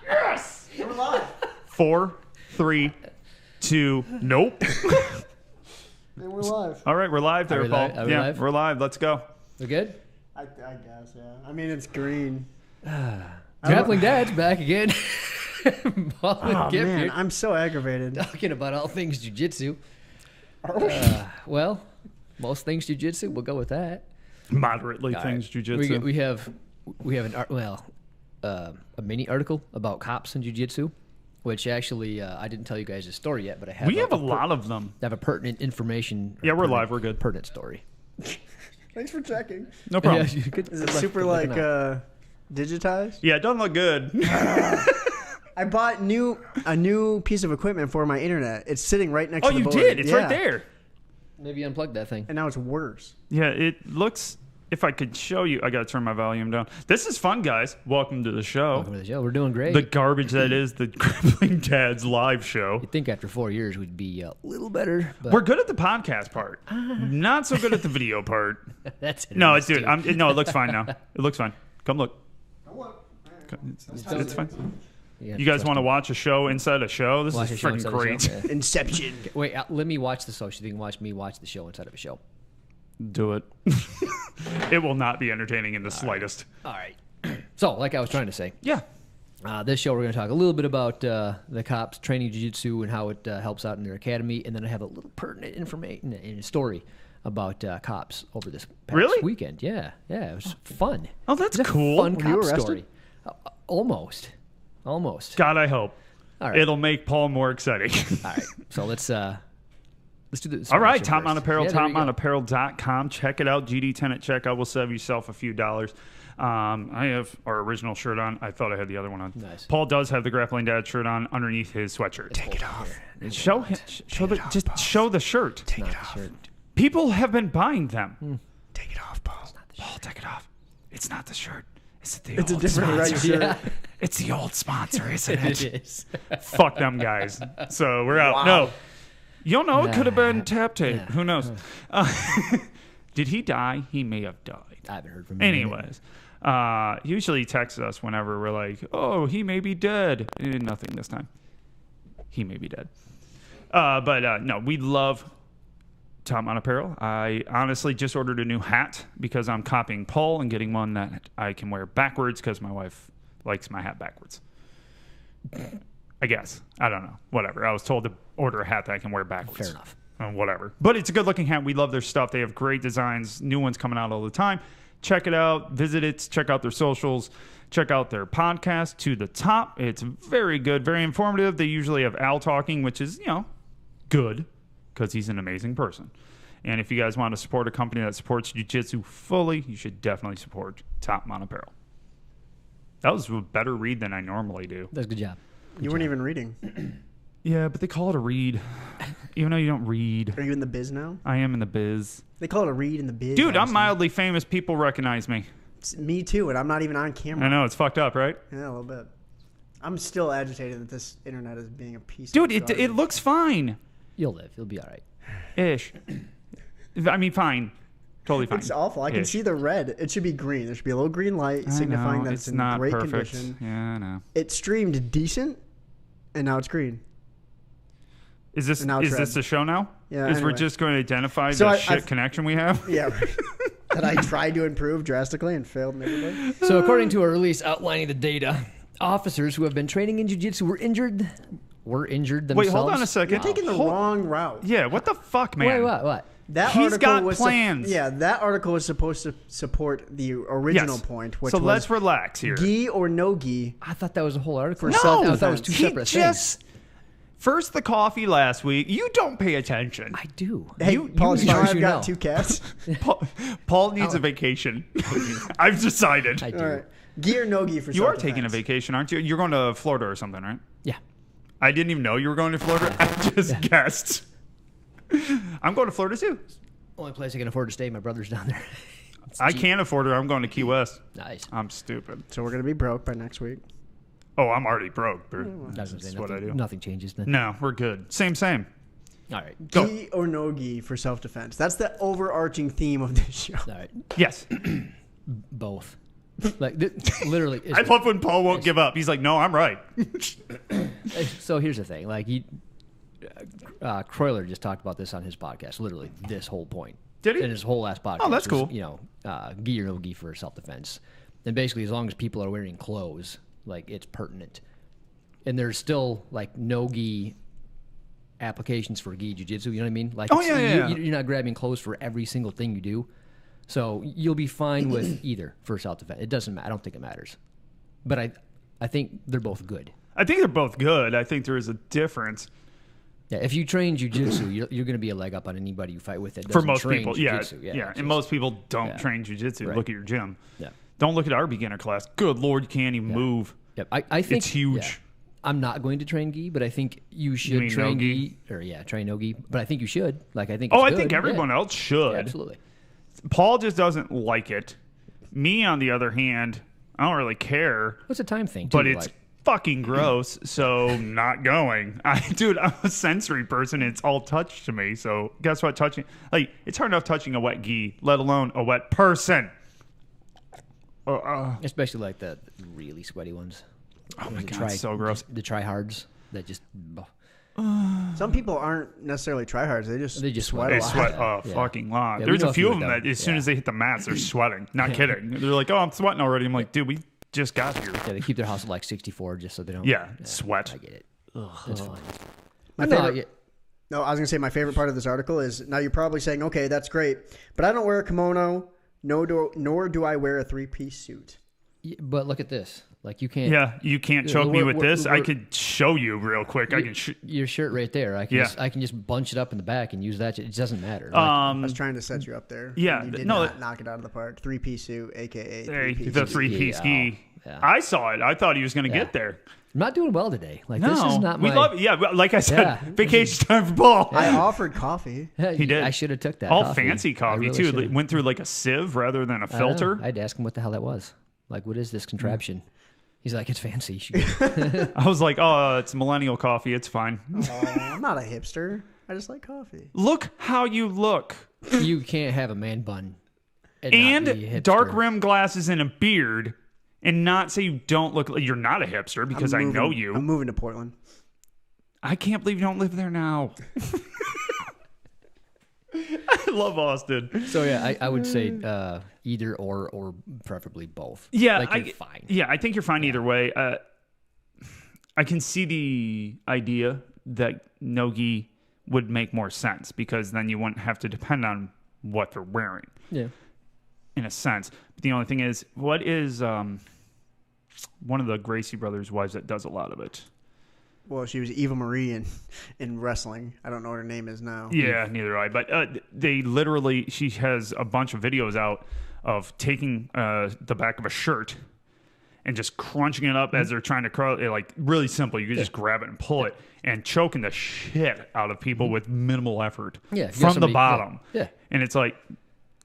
Yes! We're live. 4, 3, 2, nope. And we're live. All right, we're live there, Are we Paul. live? Are we Yeah, live? we're live. Let's go. We good? I guess, yeah. I mean, it's green. Grappling Dad's back again. Paul and Oh, Kip man, here, I'm so aggravated. talking about all things jiu-jitsu. Are we? Well, most things jiu-jitsu. We'll go with that. Moderately All things right. jiu-jitsu. We have a mini article about cops and jiu-jitsu, which actually I didn't tell you guys the story yet, but I have. We have a lot of them. I have a pertinent information. Yeah, we're live. We're good. Pertinent story. Thanks for checking. No problem. Yeah, you could- Is it look- super, look like, it up. digitized? Yeah, it doesn't look good. I bought a new piece of equipment for my internet. It's sitting right next Oh, to the you board. did. It's Yeah. right there. Maybe unplug that thing. And now it's worse. Yeah, it looks... If I could show you... I got to turn my volume down. This is fun, guys. Welcome to the show. Welcome to the show. We're doing great. The garbage that is the Grappling Dad's live show. You'd think after 4 years we'd be a little better, but We're good at the podcast part. Not so good at the video part. that's it. No, it's dude. No, it looks fine now. It looks fine. Come look. It's fine. You guys want to watch a show inside a show? This watch is a show freaking inside a great. show? Yeah. Inception. Wait, let me watch the show so you can watch me watch the show inside of a show. Do it. It will not be entertaining in the slightest. All right. So, like I was trying to say, Yeah. this show we're going to talk a little bit about the cops training jiu-jitsu and how it helps out in their academy, and then I have a little pertinent information and a story about cops over this past Really? weekend. Yeah, it was fun. Oh, that's It's a cool. Fun Were you cop arrested? story. Almost. God, I hope. All right. It'll make Paul more exciting. All right. So let's do this. All right, first. Top Mount Apparel, Yeah, there you go. topmountapparel.com. Check it out. GD10 at checkout will save yourself a few dollars. I have our original shirt on. I thought I had the other one on. Nice. Paul does have the Grappling Dad shirt on underneath his sweatshirt. Take it off. Show him. Show the. Just show the shirt. Take Not it the off. shirt. People have been buying them. Take it off, Paul. Paul, take it off. It's not the shirt. It's the It's a old different sponsor. red shirt. Yeah, It's the old sponsor, isn't it? it is. Fuck them guys. So we're out. No. You don't know. It could have been tap tape. Nah. Who knows? Did he die? He may have died. I haven't heard from him. in a minute. Anyways, usually he texts us whenever we're like, oh, he may be dead. Nothing this time. He may be dead. But no, we love Top Mount Apparel. I honestly just ordered a new hat because I'm copying Paul and getting one that I can wear backwards because my wife likes my hat backwards. I guess. I don't know. Whatever. I was told to order a hat that I can wear backwards. Fair enough. Whatever. But it's a good looking hat. We love their stuff. They have great designs. New ones coming out all the time. Check it out. Visit it. Check out their socials. Check out their podcast, To the Top. It's very good. Very informative. They usually have Al talking, which is, good because he's an amazing person. And if you guys want to support a company that supports jiu-jitsu fully, you should definitely support Top Mount Apparel. That was a better read than I normally do. That's a good job. You weren't even reading. Yeah, but they call it a read. Even though you don't read. Are you in the biz now? I am in the biz. They call it a read in the biz. Dude, I'm Austin. mildly famous. People recognize me. Me too, and I'm not even on camera. I know, it's fucked up, right? Yeah, a little bit. I'm still agitated that this internet is being a piece Dude, of it looks fine. You'll live. You'll be all right. Ish. I mean, fine. Totally fine. It's awful. I can Ish. see the red. It should be green. There should be a little green light I signifying know, that it's in not great perfect. condition. Yeah, I know. It streamed decent, and now it's green. Is this And now it's the show now? Yeah, Is we're anyway. just going to identify So the I've- shit connection we have? Yeah, right. That I tried to improve drastically and failed miserably. So, according to a release outlining the data, officers who have been training in jiu-jitsu were injured themselves. Wait, hold on a second. You're taking the wrong route. Yeah, what the fuck, man? Wait, what? That He's article got was plans. that article was supposed to support the original Yes. point, which So was let's relax here. gi or no gi. I thought that was a whole article. For I thought that was self-defense. two He separate just things. first the coffee last week. You don't pay attention. I do. Hey, Paul, as you know far as I've you got know. 2 cats. Paul needs a vacation. I've decided. I do. All right, gi or no gi for You are self-defense. taking a vacation, aren't you? You're going to Florida or something, right? Yeah. I didn't even know you were going to Florida. I just guessed. I'm going to Florida too. Only place I can afford to stay. My brother's down there. I can't afford it. I'm going to Key West. Nice. I'm stupid. So we're gonna be broke by next week. Oh, I'm already broke, Bert. That's what I do. Nothing changes then. No, we're good. Same. All right. Go. Gi or no gi for self-defense. That's the overarching theme of this show. All right. Yes. Both. Like literally. I love when Paul won't give up. He's like, no, I'm right. So here's the thing. Like Croyler just talked about this on his podcast. Literally, this whole point. Did he? In his whole last podcast. Oh, that's cool. You know, gi or no gi for self-defense. And basically, as long as people are wearing clothes, like it's pertinent. And there's still like no gi applications for gi jiu-jitsu. You know what I mean? Like, you're not grabbing clothes for every single thing you do. So you'll be fine with either for self-defense. It doesn't matter. I don't think it matters. But I think they're both good. I think they're both good. I think there is a difference. Yeah, if you train jiu-jitsu, you're going to be a leg up on anybody you fight with that For doesn't most train people, jiu-jitsu. yeah. And most people don't train jiu-jitsu. Right. Look at your gym. Yeah. Don't look at our beginner class. Good Lord, you can't even move. Yep. I think It's huge. yeah. I'm not going to train gi, but I think you should mean train no-gi? gi. Or train no gi. But I think you should. Like I think. Oh, it's I think good. everyone Yeah. else should. Yeah, absolutely. Paul just doesn't like it. Me, on the other hand, I don't really care. What's a time thing? Too, But it's like, fucking gross, so not going. Dude, I'm a sensory person. And it's all touch to me. So guess what? It's hard enough touching a wet gi, let alone a wet person. especially like the really sweaty ones. Oh my God, it's so gross. The tryhards that just. Some people aren't necessarily tryhards. They just sweat They a lot. sweat a Yeah. fucking lot. Yeah, we There's know a a few few of them of that as soon them. as they hit the mats, they're sweating. Not kidding. They're like, oh, I'm sweating already. I'm like, dude, we just got here. Yeah, they keep their house at like 64 just so they don't. Yeah, sweat. I get it. That's fine. My But no, favorite, no, I was gonna say my favorite part of this article is now you're probably saying, okay, that's great, but I don't wear a kimono, nor do I wear a three-piece suit. but look at this. Like you can't. Yeah, you can't choke me with this. I could show you real quick. I can. Your shirt right there. I can just bunch it up in the back and use that. It doesn't matter. Like, I was trying to set you up there. Yeah, you did no, not knock it out of the park. Three-piece suit, aka three-piece the suit. three-piece ski. Yeah. I saw it. I thought he was going to Yeah. get there. I'm not doing well today. Like No, this is not my. we love it. Yeah, like I said, Yeah. vacation time for Paul. I offered coffee. He did. I should have took that. All coffee. fancy I coffee really too. should've. It went through like a sieve rather than a I don't know. filter. I had to ask him what the hell that was. Like, what is this contraption? He's like, it's fancy. You should- I was like, oh, it's millennial coffee. It's fine. I'm not a hipster. I just like coffee. Look how you look. you can't have a man bun and not be a And hipster. dark rim glasses and a beard and not say you don't look like you're not a hipster because I know you. I'm moving to Portland. I can't believe you don't live there now. I love Austin. So yeah, I would say either or preferably both. Yeah, like you're fine. Yeah, I think you're fine either way. I can see the idea that no-gi would make more sense because then you wouldn't have to depend on what they're wearing. Yeah. In a sense. But the only thing is, what is one of the Gracie brothers' wives that does a lot of it? Well, she was Eva Marie in wrestling. I don't know what her name is now. Yeah, neither do I. But they literally, she has a bunch of videos out of taking the back of a shirt and just crunching it up as they're trying to curl it. Like, really simple. You can just grab it and pull it and choking the shit out of people with minimal effort Yeah, if you from got the somebody- bottom. Yeah. And it's like,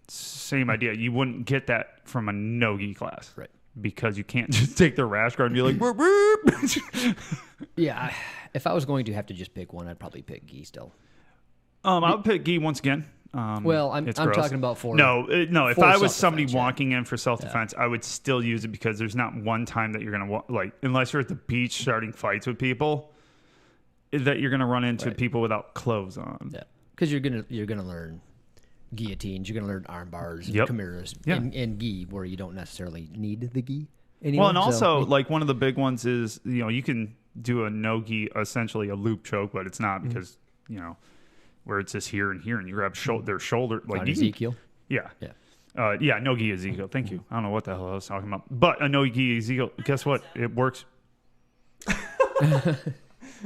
same idea. You wouldn't get that from a no-gi class. Right. Because you can't just take the rash guard and be like, "Whoop, whoop." Yeah. If I was going to have to just pick one, I'd probably pick gi still. I would pick gi once again. Well, I'm it's gross. talking about for no. If for I was somebody self-defense, yeah. walking in for self-defense, I would still use it because there's not one time that you're gonna like, unless you're at the beach starting fights with people, that you're gonna run into people without clothes on. Yeah, because you're gonna learn guillotines, you're gonna learn arm bars, Yep. chimeras, Yeah. and gi where you don't necessarily need the gi anymore. Well, and also So, like one of the big ones is you can do a no gi, essentially a loop choke, but it's not because where it's just here and here, and you grab their shoulder like on you can- Ezekiel. Yeah. Yeah. No gi Ezekiel. Thank you. I don't know what the hell I was talking about. But a no gi Ezekiel, guess what? It works.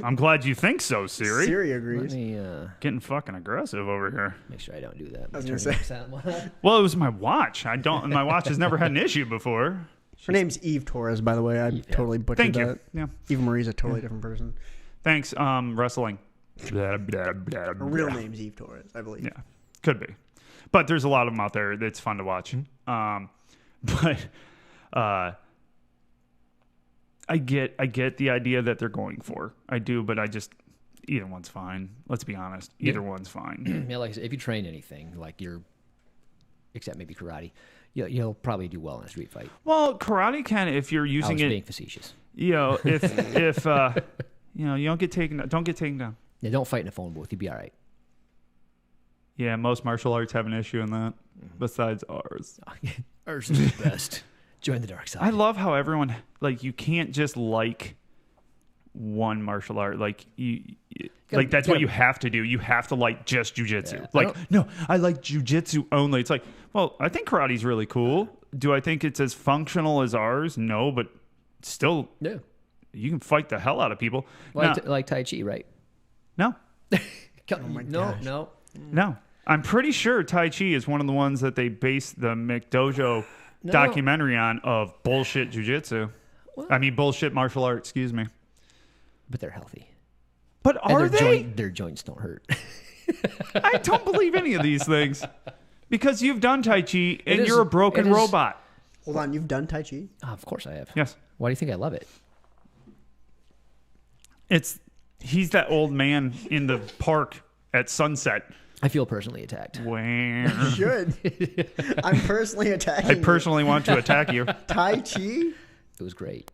I'm glad you think so, Siri. Siri Let agrees. me Getting fucking aggressive over here. make sure I don't do that. I was gonna Turn say. that on. Well, it was my watch. My watch has never had an issue before. Her name's Eve Torres, by the way. I totally butchered Thank you. that. Yeah. Eva Marie's a totally different person. Thanks, wrestling. Her real name's Eve Torres, I believe. Yeah, could be. But there's a lot of them out there that's fun to watch. But I get the idea that they're going for. I do, but either one's fine. Let's be honest. Either one's fine. Yeah, like I said, if you train anything, except maybe karate, you'll probably do well in a street fight. Well, karate can if you're I using was it. being facetious. If you don't get taken down. Yeah, don't fight in a phone booth. You'll be all right. Yeah, most martial arts have an issue in that. Besides ours. Ours is the best. Join the dark side. I love how everyone you can't just like one martial art. That's what you have to do. You have to like just jujitsu. Yeah, I like jujitsu only. It's like, well, I think karate's really cool. Do I think it's as functional as ours? No, but still, Yeah. you can fight the hell out of people. Like Tai Chi, right? No, No. I'm pretty sure Tai Chi is one of the ones that they based the McDojo documentary on of bullshit jujitsu. I mean, bullshit martial art. Excuse me. But they're healthy. But are they? Their joints don't hurt. I don't believe any of these things because you've done Tai Chi and is- you're a broken it is- robot. Hold on, you've done Tai Chi? Oh, of course I have. Yes, Why do you think I love it? he's that old man in the park at sunset. I feel personally attacked. Where You should. I'm personally attacking I personally want to attack you. you. Tai Chi? It was great.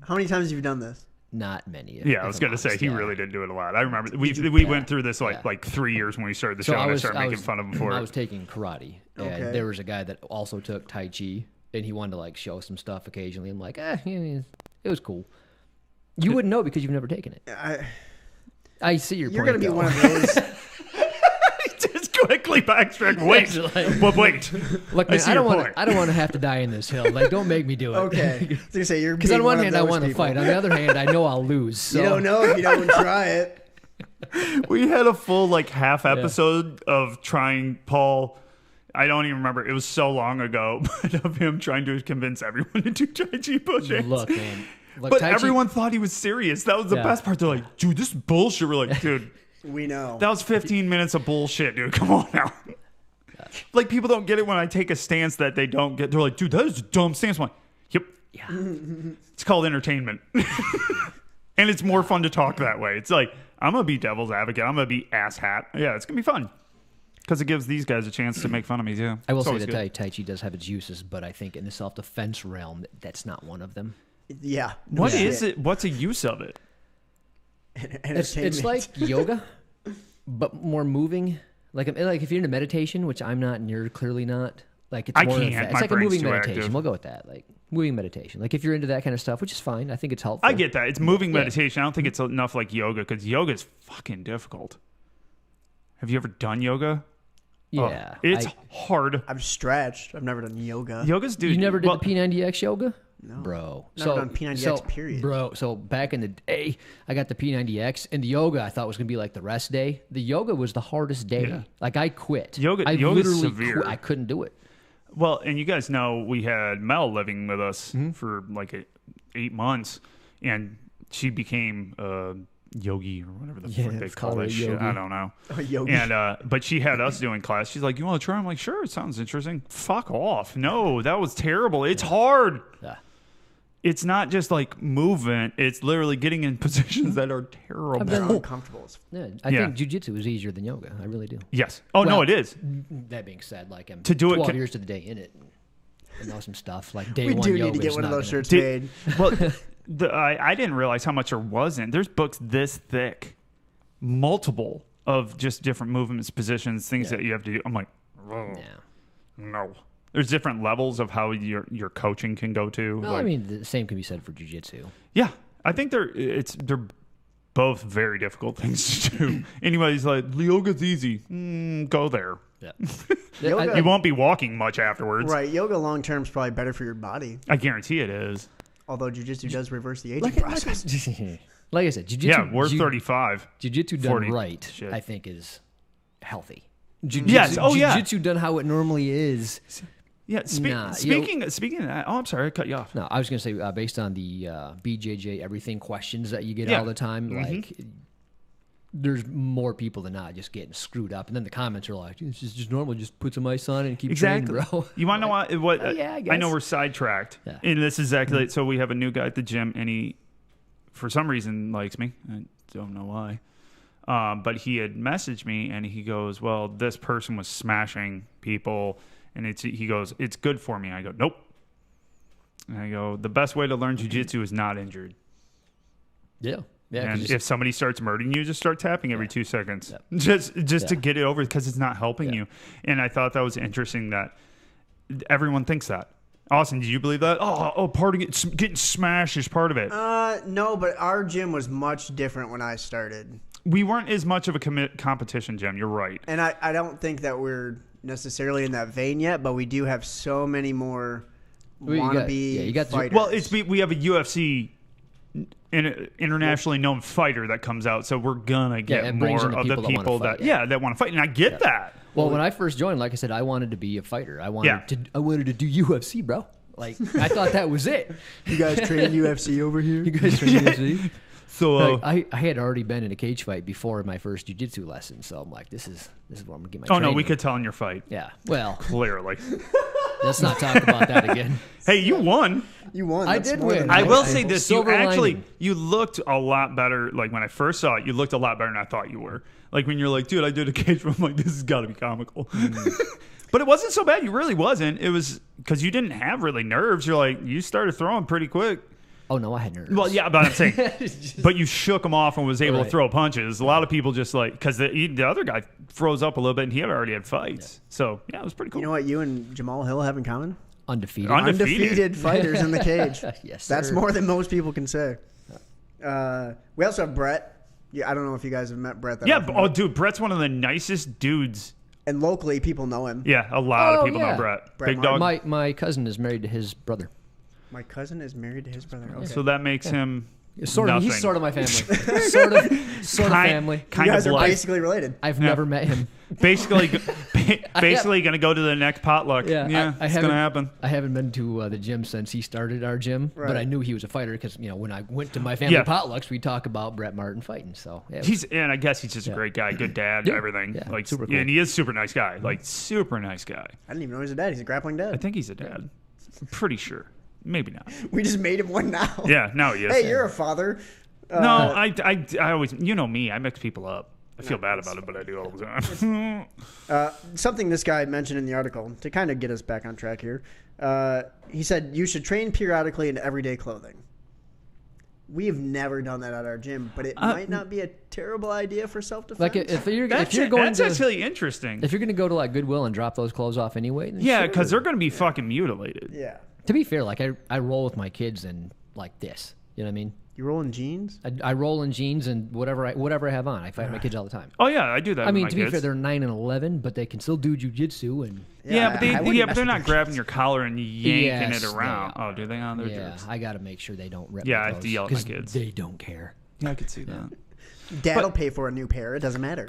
How many times have you done this? Not many. Yeah, I was going to say he really didn't do it a lot. I remember we went through this like 3 years when we started the show, and I started making fun of him for I it. was taking karate, and Okay. there was a guy that also took Tai Chi, and he wanted to show some stuff occasionally. I'm like, yeah, it was cool. You wouldn't know because you've never taken it. I see your You're point. going to be though. one of those. Just quickly backtrack. Wait, but wait. Look, I man, see I don't your want point. to. I don't want to have to die in this hill. Don't make me do it. Okay. I was going to say, you're Because being on one of hand, I those want to people. fight. On the other hand, I know I'll lose. So. You don't know if you don't try it. We had a full half episode of trying Paul. I don't even remember. It was so long ago, but of him trying to convince everyone to do Tai Chi push-ins. Look, man. Look, But Tai Chi- everyone thought he was serious. That was the Yeah. best part. They're like, dude, this is bullshit. We're like, dude, We know. that was 15 minutes of bullshit, dude. Come on now. Like, people don't get it when I take a stance that they don't get. They're like, dude, that is a dumb stance. I'm like, yep. Yeah. It's called entertainment. And it's more fun to talk that way. It's like, I'm going to be devil's advocate. I'm going to be asshat. Yeah, it's going to be fun. Because it gives these guys a chance to make fun of me, too. I will It's say always that good. Tai Chi does have its uses, but I think in the self-defense realm, that's not one of them. Yeah. What is it? What's a use of it? It's like yoga, but more moving. Like if you're into meditation, which I'm not, and you're clearly not. It's I more of can't. that. My It's like a brain's moving too meditation. active. We'll go with that. Like moving meditation. Like if you're into that kind of stuff, which is fine. I think it's helpful. I get that. It's moving Yeah. meditation. I don't think it's enough like yoga because yoga is fucking difficult. Have you ever done yoga? Yeah. Oh, it's hard. I've stretched. I've never done yoga. Yoga's dude. You never did well, the P90X yoga? No. Bro. Never done P90X, period. Bro, so back in the day, I got the P90X, and the yoga I thought was going to be like the rest day. The yoga was the hardest day. Yeah. Like, I quit. Yoga's I literally severe. quit. I couldn't do it. Well, and you guys know we had Mel living with us Mm-hmm. for 8 months, and she became a yogi or whatever the Yeah, fuck they it's call called that a shit. yogi. I don't know. A yogi. And but she had us doing class. She's like, "You want to try?" I'm like, "Sure, it sounds interesting." Fuck off! No, that was terrible. It's hard. Yeah. It's not just like movement. It's literally getting in positions that are terrible. I've They're been- uncomfortable. Yeah, I Yeah. think jujitsu is easier than yoga. I really do. Yes. Oh no, Well, it is. That being said, I'm To do it 12 can- years to the day in it. I know some stuff. Like day We one do yoga need to get is one of not those gonna- shirts made. Well, I didn't realize how much there wasn't. There's books this thick, multiple of just different movements, positions, things Yeah. that you have to do. I'm like, whoa, Yeah. no. There's different levels of how your coaching can go to. Well, I mean, the same can be said for jujitsu. yeah, I think they're both very difficult things to do. Anybody's like, yoga's easy. Go there. Yeah. Yoga- You won't be walking much afterwards. Right. Yoga long term is probably better for your body. I guarantee it is. Although jiu-jitsu does reverse the aging Like process. I said, jujitsu. Yeah, we're 35. Jiu-jitsu done 40 right, shit. I think, is healthy. Yes, oh, yeah. Jiu-jitsu done how it normally is Yeah. Nah, speaking of that, I'm sorry, I cut you off. No, I was going to say, based on the BJJ everything questions that you get Yeah. all the time, like, there's more people than not just getting screwed up. And then the comments are like, it's just normal. Just put some ice on it and keep training, bro. You want to know what yeah, I I know guess. we're sidetracked. Yeah. And this is exactly so we have a new guy at the gym, and he, for some reason, likes me. I don't know why. But he had messaged me, and he goes, well, this person was smashing people. And he goes, it's good for me. I go, nope. And I go, the best way to learn jiu-jitsu is not injured. Yeah. Yeah. And if somebody starts murdering you, just start tapping every 2 seconds. Yep. Just to get it over, because it's not helping you. And I thought that was interesting that everyone thinks that. Austin, did you believe that? Part of getting smashed is part of it. No, but our gym was much different when I started. We weren't as much of a competition gym. You're right. And I don't think that we're necessarily in that vein yet, but we do have so many more wannabe fighters. Well, we have a UFC internationally known fighter that comes out, so we're gonna get more of the people that want to fight, and I get that. Well, when I first joined, like I said, I wanted to be a fighter. I wanted to do UFC, bro. Like, I thought that was it. You guys train UFC over here? You guys train UFC? So I had already been in a cage fight before my first jiu-jitsu lesson, so I'm like, this is where I'm gonna get my. Oh no, training. we could tell in your fight. Yeah, well, clearly. Let's not talk about that again. Hey, you won. You won. I That's did more win. than I I will did. say this: Silver lining. you looked a lot better. Like when I first saw it, you looked a lot better than I thought you were. Like when you're like, dude, I did a cage fight. I'm like, this has got to be comical. But it wasn't so bad. You really wasn't. It was because you didn't have really nerves. You're like, you started throwing pretty quick. Oh no, I had nerves. Well, yeah, but I'm saying, but you shook them off and was able to throw punches. A lot of people just like, because the other guy froze up a little bit and he had already had fights. So yeah, it was pretty cool. You know what you and Jamal Hill have in common? Undefeated. Undefeated fighters in the cage. Yes, That's sir. more than most people can say. We also have Brett. Yeah, I don't know if you guys have met Brett. Dude, Brett's one of the nicest dudes. And locally, people know him. Yeah, a lot of people know Brett. Brett Big dog. My cousin is married to his brother. My cousin is married to his brother. Okay. So that makes him Sort of. nothing. He's sort of my family. sort of family. You Kind guys of are blood. basically related. I've never met him. Basically going to go to the next potluck. Yeah, it's going to happen. I haven't been to the gym since he started our gym, Right. but I knew he was a fighter because when I went to my family potlucks, we talk about Brett Martin fighting. So yeah, And I guess he's just a great guy, good dad, everything. Yeah, Like super cool. and he is a super nice guy. Like super nice guy. I didn't even know he's a dad. He's a grappling dad. I think he's a dad. I'm pretty sure. Maybe not. We just made him one now. Yeah, no, he is. Hey, you're a father. No, I always, you know me, I mix people up. I feel bad about it, but I do all the time. Something this guy mentioned in the article to kind of get us back on track here. He said you should train periodically in everyday clothing. We have never done that at our gym, but it might not be a terrible idea for self-defense. like if you're That's going to actually interesting. if you're going to go to like Goodwill and drop those clothes off anyway, then Yeah, sure. because they're going to be fucking mutilated. Yeah. To be fair, like I roll with my kids in like this. You know what I mean? You rolling jeans? I roll in jeans and whatever I have on. I fight my kids all the time. Oh yeah, I do that. I with mean, my to be kids. fair, they're 9 and 11, but they can still do jujitsu and Yeah, but I wouldn't mess they're with not their grabbing kids. your collar and yanking Yes, it around. they are. Oh, do they? Oh, they're yeah, jerks. I got to make sure they don't rip. Yeah, my I have to clothes, yell at my 'cause kids. They don't care. Yeah, I could see that. Dad'll pay for a new pair. It doesn't matter.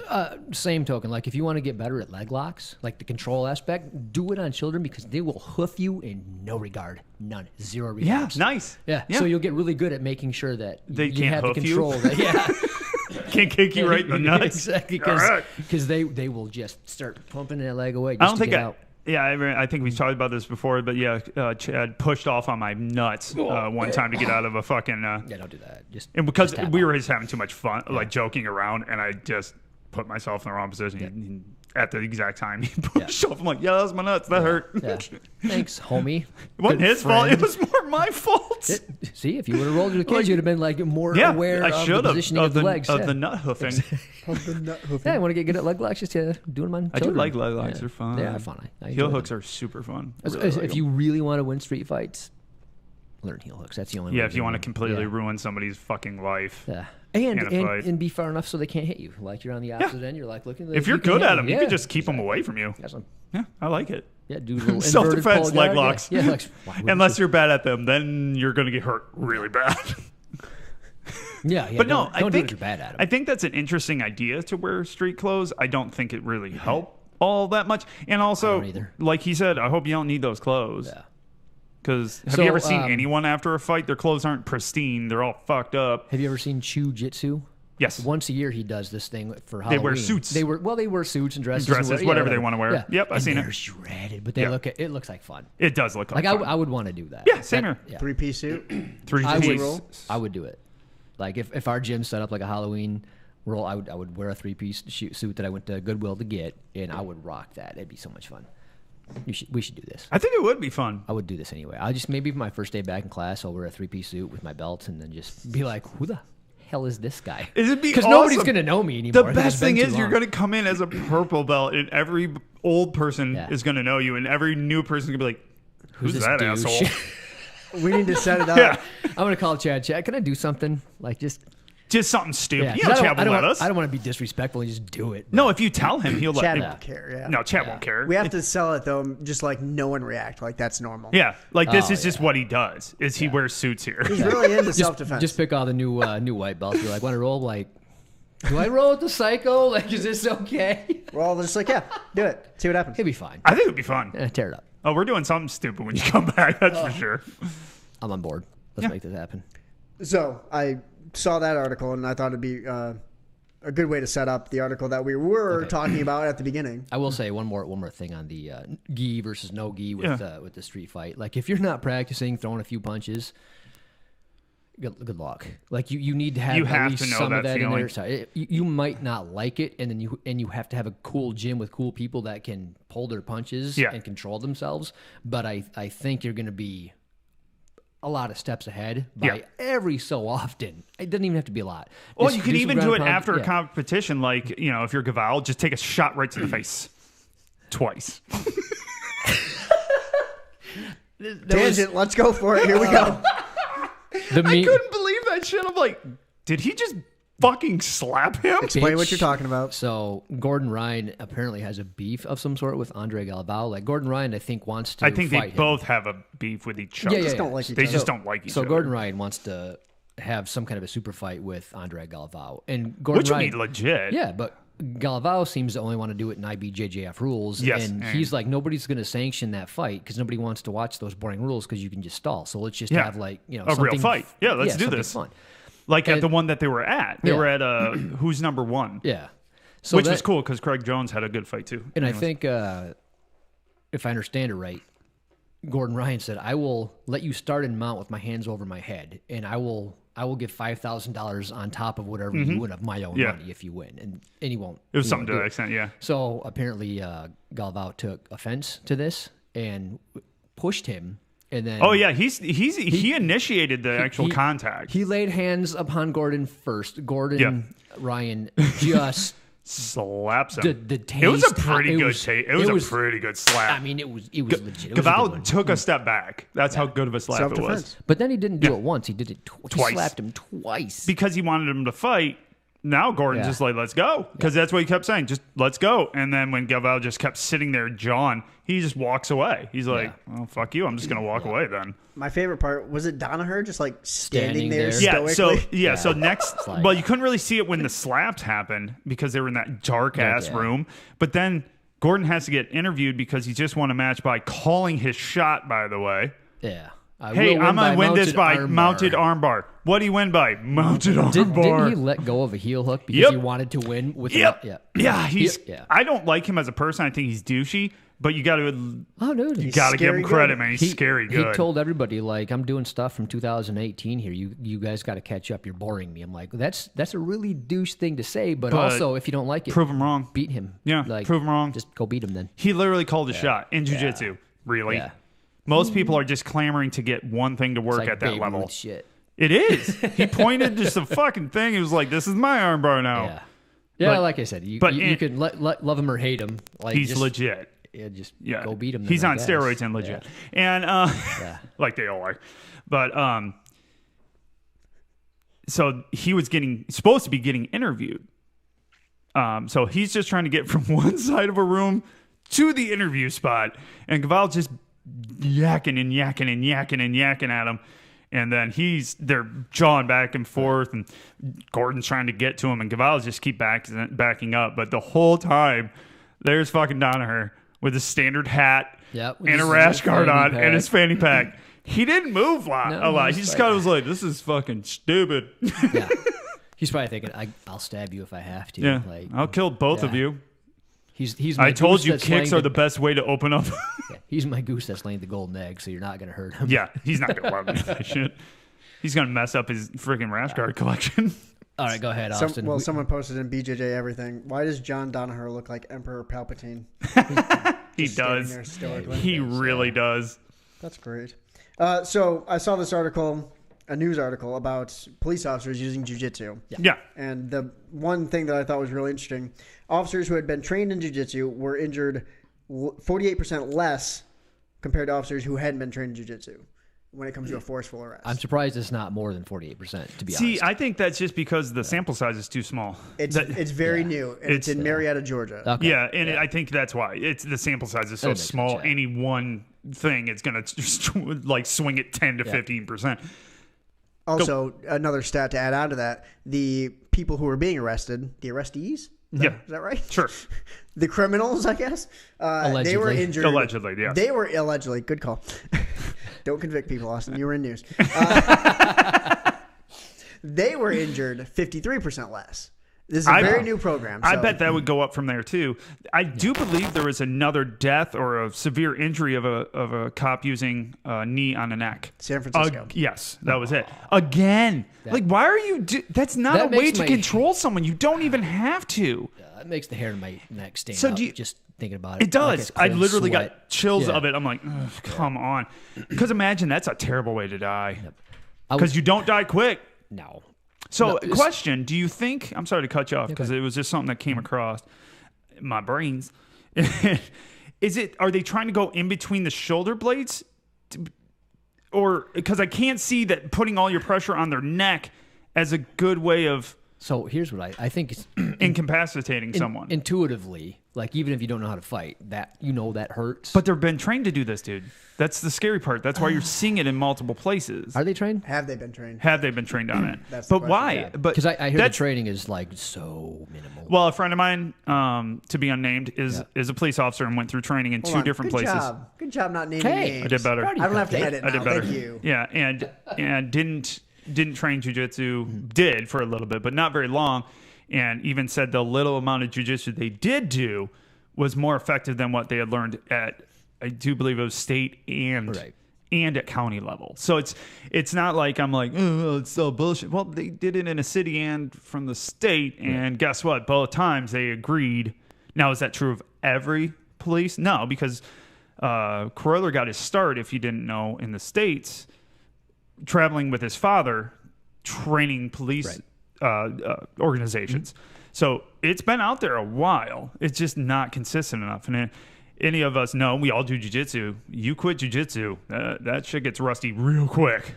Same token, like if you want to get better at leg locks, like the control aspect, do it on children because they will hoof you in no regard, none, zero Yeah, regards. nice. Yeah, so you'll get really good at making sure that They you can't have the hoof you? control. That, yeah, Can't kick you right in the nuts. exactly, All right. because they will just start pumping that leg away. Just I don't to think get out. I think we've talked about this before, but yeah, Chad pushed off on my nuts one time to get out of a fucking. Yeah, don't do that. Just And because just tap we out. were just having too much fun, like joking around, and I just put myself in the wrong position. And at the exact time he pushed off, I'm like, yeah, that was my nuts. That hurt. Yeah. Thanks, homie. It wasn't Good his fault. It friend. was more my fault. See, if you would have rolled with the kids, Like- you'd have been like more yeah, aware I of should the have positioning of the legs. of yeah. the nut hoofing. Yeah, I want to get good at leg locks. Just do them on I do children. like leg locks. Yeah. They're fun. Yeah, they're fun. I Heel enjoy hooks them. are super fun. I As- really as- like if 'em. you really want to win street fights, learn heel hooks. That's the only way. Yeah, if you want to win. completely Yeah. ruin somebody's fucking life. Yeah. in a fight. And be far enough so they can't hit you. Like you're on the opposite end. You're like looking. If you're good at them, you can just keep them away from you. That's them. Yeah, I like it. Yeah, do a little Self-defense, inverted pull leg guard. locks. Yeah, like, why wouldn't Unless you're bad at them, then you're going to get hurt really bad. yeah, But no, don't I do it think if you're bad at them. I think that's an interesting idea to wear street clothes. I don't think it really help all that much. And also, don't either. like he said, I hope you don't need those clothes. Yeah. Because have So, you ever seen anyone after a fight? Their clothes aren't pristine. They're all fucked up. Have you ever seen Chu Jitsu? Yes. Once a year he does this thing for They Halloween. wear suits. They wear suits and dresses. Whatever they want to wear. Yep, I've seen they're it. shredded, but they Yeah. it looks like fun. It does look Like fun. I would want to do that. Yeah, same here. Yeah. 3-piece suit. I would, roll? I would do it. Like if our gym set up like a Halloween roll, I would wear a 3-piece suit that I went to Goodwill to get, and I would rock that. It'd be so much fun. We should do this. I think it would be fun. I would do this anyway. I'll just maybe for my first day back in class, I'll wear a 3-piece suit with my belt, and then just be like, "Who the hell is this guy?" It'd be Because awesome. nobody's gonna know me anymore. The It's best been thing too is you're long. going to come in as a purple belt, and every old person Yeah. is going to know you, and every new person is going to be like, "Who's this that douche?" asshole?" We need to set it up. Yeah. I'm gonna call Chad. Chad, can I do something like just? Just something stupid. Yeah, You 'cause know, I Chad don't, will let us. I don't want to be disrespectful and just do it. No, if you tell him, he'll let Chad him. won't care. Yeah. No, Chad won't care. We have to sell it though, just like no one react. Like that's normal. Yeah, like this Oh, is just what he does. Is he wears suits here? He's really into self-defense. Just pick all the new white belts. You're like, want to roll? Like, do I roll with the psycho? Like, is this okay? We're all just like, yeah, do it. See what happens. He'll be fine. I think it'd be fun. Tear it up. Oh, we're doing something stupid when you come back. That's for sure. I'm on board. Let's make this happen. So I saw that article and I thought it'd be a good way to set up the article that we were talking about at the beginning. I will say one more thing on the gi versus no gi with the street fight. Like, if you're not practicing throwing a few punches, good luck. Like you need to have You at have least to know some that of that feeling. in there. So you might not like it, and then you have to have a cool gym with cool people that can pull their punches and control themselves. But I think you're going to be a lot of steps ahead by every so often. It doesn't even have to be a lot. Well, Just you can do some even do ground it pound. after a Yeah. competition. Like, you know, if you're Gaval, just take a shot right to the face. Twice. Tangent. Let's go for it. Here we go. The I me- couldn't believe that shit. I'm like, did he just fucking slap him? Explain what you're talking about. So Gordon Ryan apparently has a beef of some sort with Andre Galvao. Like Gordon Ryan, I think wants to. I think they fight him. both have a beef with each other. Yeah, Just don't like each They other. just don't like each So other. Gordon Ryan wants to have some kind of a super fight with Andre Galvao, and Gordon Which would Ryan, be legit. yeah, but Galvao seems to only want to do it in IBJJF rules. Yes, and and- he's like, nobody's going to sanction that fight because nobody wants to watch those boring rules because you can just stall. So let's just Yeah. have like A real something, fight. Yeah, let's do something this. Fun. Like at And- the one that they were at. They Yeah. were at Who's Number One? Yeah, so Which that, was cool because Craig Jones had a good fight too. And Anyways. I think, if I understand it right, Gordon Ryan said, "I will let you start and mount with my hands over my head, and I will give $5,000 on top of whatever you win of my own Yeah. money if you win." And he won't. it was he something won't to do that it. extent, yeah. So apparently, Galvao took offense to this and pushed him, and then Oh yeah, he initiated the actual contact. he laid hands upon Gordon first. Gordon Ryan just. Slaps him. The it was a taste- pretty it good was- taste. It it was was- a pretty good slap. I mean, it was legit. It was a good Gaval one. took a step back. That's how good of a slap it was. Self-defense. But then he didn't do it once. He did it twice. Twice. He slapped him twice. Because he wanted him to fight. Now Gordon's Yeah. just like, let's go. Because that's what he kept saying. Just let's go. And then when Gaval just kept sitting there jawing, he just walks away. He's like, well, fuck you. I'm just going to walk away then. My favorite part was it Danaher just like standing Standing there there. Yeah, stoically. so next, like- well, you couldn't really see it when the slaps happened because they were in that dark ass yeah. room. But then Gordon has to get interviewed because he just won a match by calling his shot, by the way. Yeah. I Hey, will I'm going to win this by armbar. mounted armbar. What do you win by? Mounted armbar. Didn't he let go of a heel hook because Yep. he wanted to win with Yep. the, Yeah, he's. Yeah. I don't like him as a person. I think he's douchey. But you got to Oh, dude. give scary him credit, good. man. He's scary good. He told everybody, like, I'm doing stuff from 2018 here. You guys got to catch up. You're boring me. I'm like, that's a really douche thing to say. But also, if you don't like it, prove him wrong. beat him. Yeah, like, prove him wrong. Just go beat him then. He literally called a shot in jiu-jitsu. Really? Yeah. Most people are just clamoring to get one thing to work Like at that Babe level. Ruth shit. It is. He pointed just a fucking thing. He was like, "This is my armbar now." Yeah. Yeah, But- like I said, you but you in- can love him or hate him. Like He's just, legit. Yeah, just Yeah, go beat him. then, He's I on guess. steroids and legit, and like they all are. But so he was supposed to be getting interviewed. So he's just trying to get from one side of a room to the interview spot, and Gaval's just yakking and yakking and yakking and yakking at him. And then they're jawing back and forth, and Gordon's trying to get to him, and Gaval's just keep backing up. But the whole time, There's fucking Danaher with his standard hat Yep, and a his rash guard fanny on pack. and his fanny pack. He didn't move a lot. He he's just like- kind of was like, "This is fucking stupid." Yeah. He's probably thinking, I'll stab you if I have to. Yeah, Like, I'll kill both of yeah. you. He's my I told goose you that's kicks laying are the best way to open up. Yeah, he's my goose that's laying the golden egg, so you're not going to hurt him. Yeah, he's not gonna love that shit. He's gonna mess up his freaking rash guard collection. All right, go ahead, Austin. Someone posted in BJJ everything. Why does John Danaher look like Emperor Palpatine? He Just standing does. there stoically. He really does. That's great. So I saw this article, a news article about police officers using jiu-jitsu. Yeah. And the one thing that I thought was really interesting, officers who had been trained in jiu-jitsu were injured 48% less compared to officers who hadn't been trained in jiu-jitsu when it comes to a forceful arrest. I'm surprised it's not more than 48%, to be See, honest. I think that's just because the sample size is too small. It's very new. And it's in Marietta, Georgia. Okay. Yeah, and I think that's why. It's the sample size is so That makes small. sense, yeah. Any one thing is gonna just like swing it 10 to 15%. Also, another stat to add on to that, the people who were being arrested, the arrestees? Is that right? Sure. The criminals, I guess. They were Allegedly. injured. Allegedly, yes. They were allegedly. Good call. Don't convict people, Austin. You were in news. They were injured 53% less. This is a very new program. I so- bet that would go up from there too. I do believe there was another death or a severe injury of a cop using a knee on the neck. San Francisco. Yes, that was it. Again, like why are you? That's not That a way makes to my- control someone. You don't even have to. That makes the hair on my neck stand So up do you- just thinking about it. It does. Like I a cold literally sweat. got chills Yeah. of it. I'm like, ugh, come on. Because imagine that's a terrible way to die. I Because would- you don't die quick. No. So, No, it's- question: do you think? I'm sorry to cut you off because it was just something that came across my brains. Is it? Are they trying to go in between the shoulder blades, or because I can't see that putting all your pressure on their neck as a good way of So here's what I think it's incapacitating someone? intuitively, like even if you don't know how to fight, that that hurts. But they've been trained to do this, dude. That's the scary part. That's why you're seeing it in multiple places. Are they trained? Have they been trained? Have they been trained on it? That's the But why? question, yeah. But Because I hear the that's- training is like so minimal. Well, a friend of mine, to be unnamed, is a police officer and went through training in Hold two on. different Good places. job. Good job not naming Hey. names. I did better. Proud of you, I don't have to Cupcake. edit I did now. better. Thank you. Yeah, and didn't train jujitsu. Did for a little bit, but not very long. And even said the little amount of jujitsu they did do was more effective than what they had learned at, I do believe it was state and Right. and at county level. So it's not like I'm like, oh, it's so bullshit. Well, they did it in a city and from the state, and guess what? Both times they agreed. Now, is that true of every police? No, because Corolla got his start, if you didn't know, in the States, traveling with his father, training police organizations. So it's been out there a while. It's just not consistent enough. And any of us know, we all do jiu-jitsu. You quit jiu-jitsu, that shit gets rusty real quick.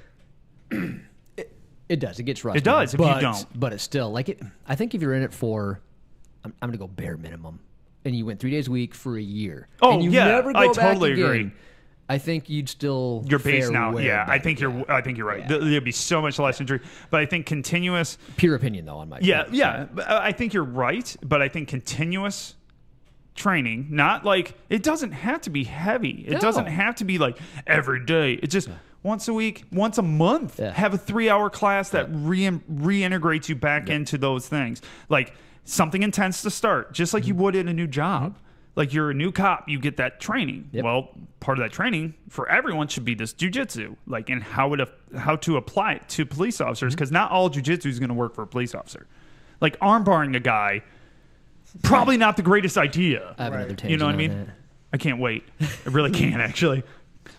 It does. It gets rusty. It does if you but, don't. But it's still like it. I think if you're in it for, I'm going to go bare minimum, and you went 3 days a week for a year. Oh, and you yeah, never go I back totally again, agree. I think you'd still Your base fare now, way yeah. I better. think you're right. Yeah. There'd be so much less injury. But I think continuous. Pure opinion though on my Yeah, part, yeah. But I think you're right, but I think continuous training, not like it doesn't have to be heavy. It No. doesn't have to be like every day. It's just once a week, once a month. Yeah. Have a 3-hour class that reintegrates you back into those things. Like something intense to start, just like you would in a new job. Like you're a new cop, you get that training. Yep. Well, part of that training for everyone should be this jujitsu, like and how to apply it to police officers, because not all jujitsu is going to work for a police officer. Like armbarring a guy, probably not the greatest idea. I have another Right. tangent You know what I on mean? that. I can't wait. I really can't actually.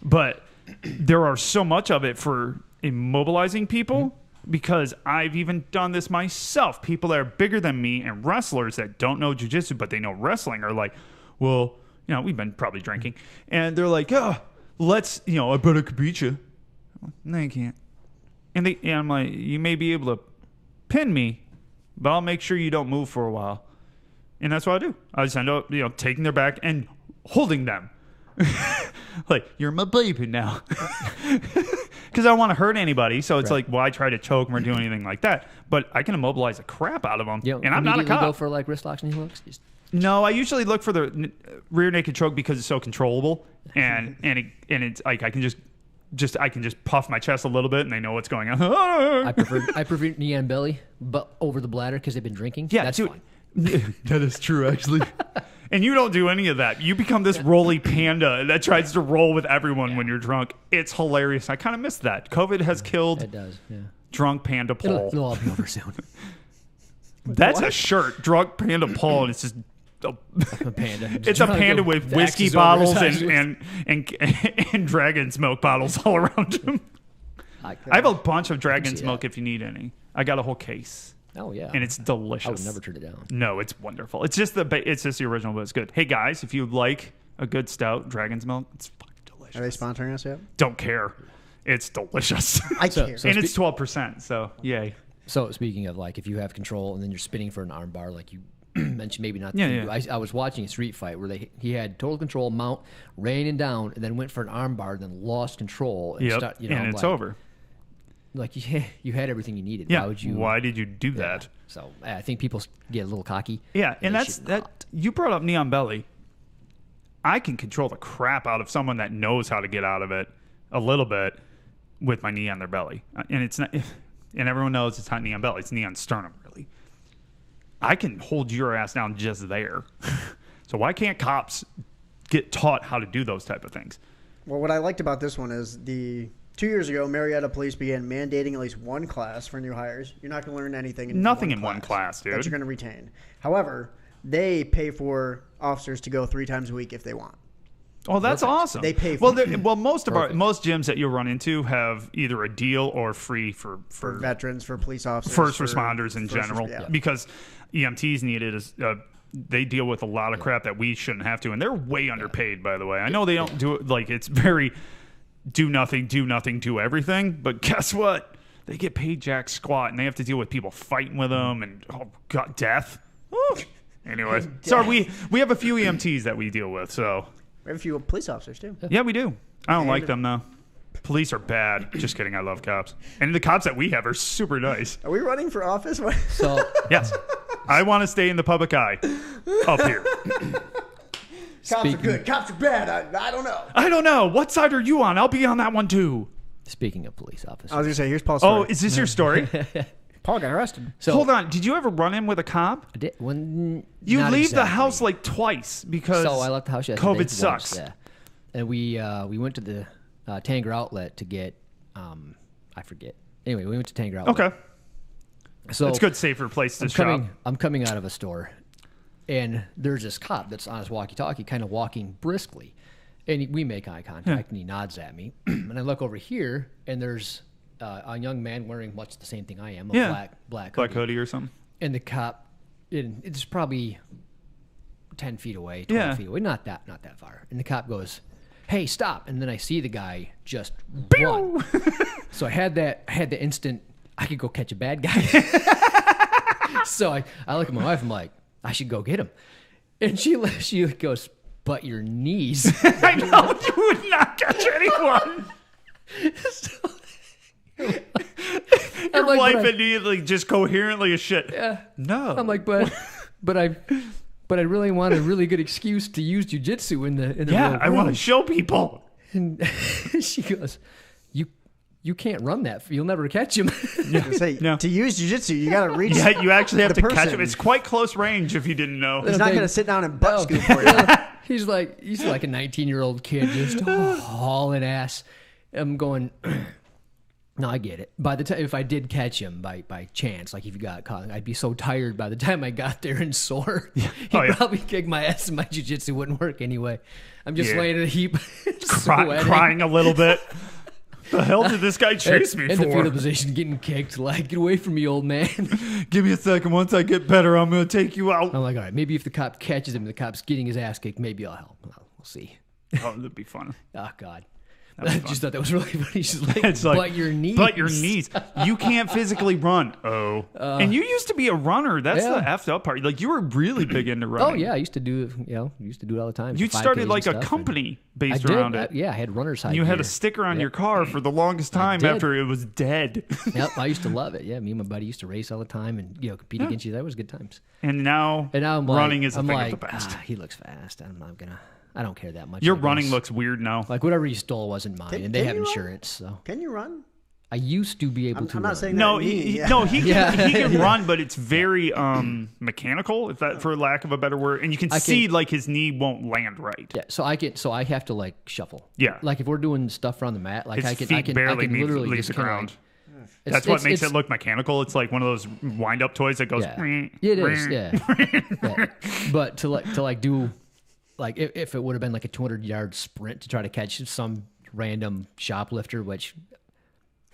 But there are so much of it for immobilizing people. Because I've even done this myself. People that are bigger than me and wrestlers that don't know jiu-jitsu, but they know wrestling are like, well, we've been probably drinking. And they're like, oh, let's, I bet I could beat you. No, you can't. And I'm like, you may be able to pin me, but I'll make sure you don't move for a while. And that's what I do. I just end up, taking their back and holding them. Like, you're my baby now. Because I don't want to hurt anybody. So it's like, why try to choke them or do anything like that? But I can immobilize the crap out of them. You know, and I'm not a immediately cop. go for like wrist locks and heel hooks. Just No, I usually look for the rear naked choke because it's so controllable, and it's like I can just puff my chest a little bit, and they know what's going on. I prefer knee on belly, but over the bladder because they've been drinking. Yeah, that's dude, fine. that is true, actually. And you don't do any of that. You become this roly panda that tries to roll with everyone when you're drunk. It's hilarious. I kind of miss that. COVID has killed It does. Yeah. drunk panda Paul. It'll all be over soon. That's a shirt, drunk panda Paul, and it's just. A panda. It's a panda with The whiskey axis bottles over and dragon's milk bottles all around him. I have a bunch of dragon's milk if you need any. I got a whole case. Oh yeah, and it's delicious. I would never turn it down. No, it's wonderful. It's just the original, but it's good. Hey guys, if you like a good stout, dragon's milk, it's fucking delicious. Are they sponsoring us yet? Don't care. It's delicious. I care. And it's 12%, so yay. So speaking of like, if you have control and then you're spinning for an arm bar, like you mentioned, maybe not. Yeah. I was watching a street fight where he had total control, mount, raining down, and then went for an arm bar, then lost control. And Yep. And it's over. Like you had everything you needed. Yeah. Why did you do that? So I think people get a little cocky. Yeah, and They that's should that. not. You brought up Neon Belly. I can control the crap out of someone that knows how to get out of it a little bit with my knee on their belly, and it's not. And everyone knows it's not knee on belly; it's knee on sternum. Really, I can hold your ass down just there. So why can't cops get taught how to do those type of things? Well, what I liked about this one is 2 years ago, Marietta Police began mandating at least one class for new hires. You're not going to learn anything. Nothing in one class, dude. That you're going to retain. However, they pay for officers to go 3 times a week if they want. Oh, that's awesome. They pay for most gyms that you'll run into have either a deal or free for veterans, for police officers, first responders in general, yeah. because EMTs need it as they deal with a lot of crap that we shouldn't have to, and they're way underpaid, by the way. I know they don't do it like it's very do nothing, do everything, but guess what? They get paid jack squat, and they have to deal with people fighting with them, and death. Woo. Anyway, sorry, we have a few EMTs that we deal with, so. We have a few police officers, too. Yeah, we do. I don't like them, though. Police are bad. Just kidding. I love cops. And the cops that we have are super nice. Are we running for office? So yes. I want to stay in the public eye up here. Cops are good. Cops are bad. I don't know. I don't know. What side are you on? I'll be on that one, too. Speaking of police officers. I was going to say, here's Paul's story. Oh, is this your story? Paul got arrested. So, hold on. Did you ever run in with a cop? I did, when, you not leave exactly. the house like twice because So I left the house yesterday. COVID sucks. Yeah. And we went to the Tanger Outlet to get, I forget. Anyway, we went to Tanger Outlet. Okay. So it's a good, safer place to shop. I'm coming out of a store, and there's this cop that's on his walkie-talkie kind of walking briskly. And we make eye contact, and he nods at me. And I look over here, and there's a young man wearing much the same thing I am, a black hoodie or something. And the cop, it's probably 10 feet away, 12 feet away, not that far. And the cop goes, "Hey, stop!" And then I see the guy just run. So I had the instant I could go catch a bad guy. So I look at my wife. I'm like, I should go get him. And she goes, "But your knees." I know you would not catch anyone. Your like, wife immediately just coherently as shit. Yeah. No. I'm like, but I really want a really good excuse to use jujitsu in the yeah, real I want to world. show people. And she goes, You can't run that. You'll never catch him. To use jiu-jitsu, you got to reach. Yeah, you actually have to person. catch him. It's quite close range if you didn't know. He's not going to sit down and butt scoop for you. He's like a 19-year-old kid just hauling ass. I'm going. No, I get it. By the time, if I did catch him by chance, like if you got caught, I'd be so tired by the time I got there and sore. He'd probably kick my ass and my jiu-jitsu wouldn't work anyway. I'm just laying in a heap, crying a little bit. The hell did this guy chase me in for? In the fetal position, getting kicked. Like, get away from me, old man. Give me a second. Once I get better, I'm going to take you out. I'm like, all right, maybe if the cop catches him, the cop's getting his ass kicked, maybe I'll help. We'll see. Oh, that'd be fun. Oh, God. I just thought that was really funny. She's like, It's like, but your knees. But your knees. You can't physically run. Oh. And you used to be a runner. That's the effed up part. Like, you were really big into running. Oh, yeah. I used to do it, used to do it all the time. You 5Ks started and like a stuff, company and based I around did. it. Yeah, I had runner's high You had gear. a sticker on your car for the longest time did. after it was dead. Yep, I used to love it. Yeah, me and my buddy used to race all the time and compete against you. That was good times. And now I'm running is the I'm thing like, of the best. He looks fast. I don't care that much. Your I running guess. looks weird now. like whatever he stole wasn't mine, and they can have you run? insurance. So Can you run? I used to be able to. I'm run. not saying No, that. he can run, but it's very mechanical, if that for lack of a better word. And you can see like his knee won't land right. Yeah, so I have to like shuffle. Yeah. like if we're doing stuff around the mat, like His I feet can barely literally leave just the kinda, ground. like, That's what makes it look mechanical. It's like one of those wind-up toys that goes. Yeah, it is. Yeah. But to like do like if it would have been like a 200-yard sprint to try to catch some random shoplifter, which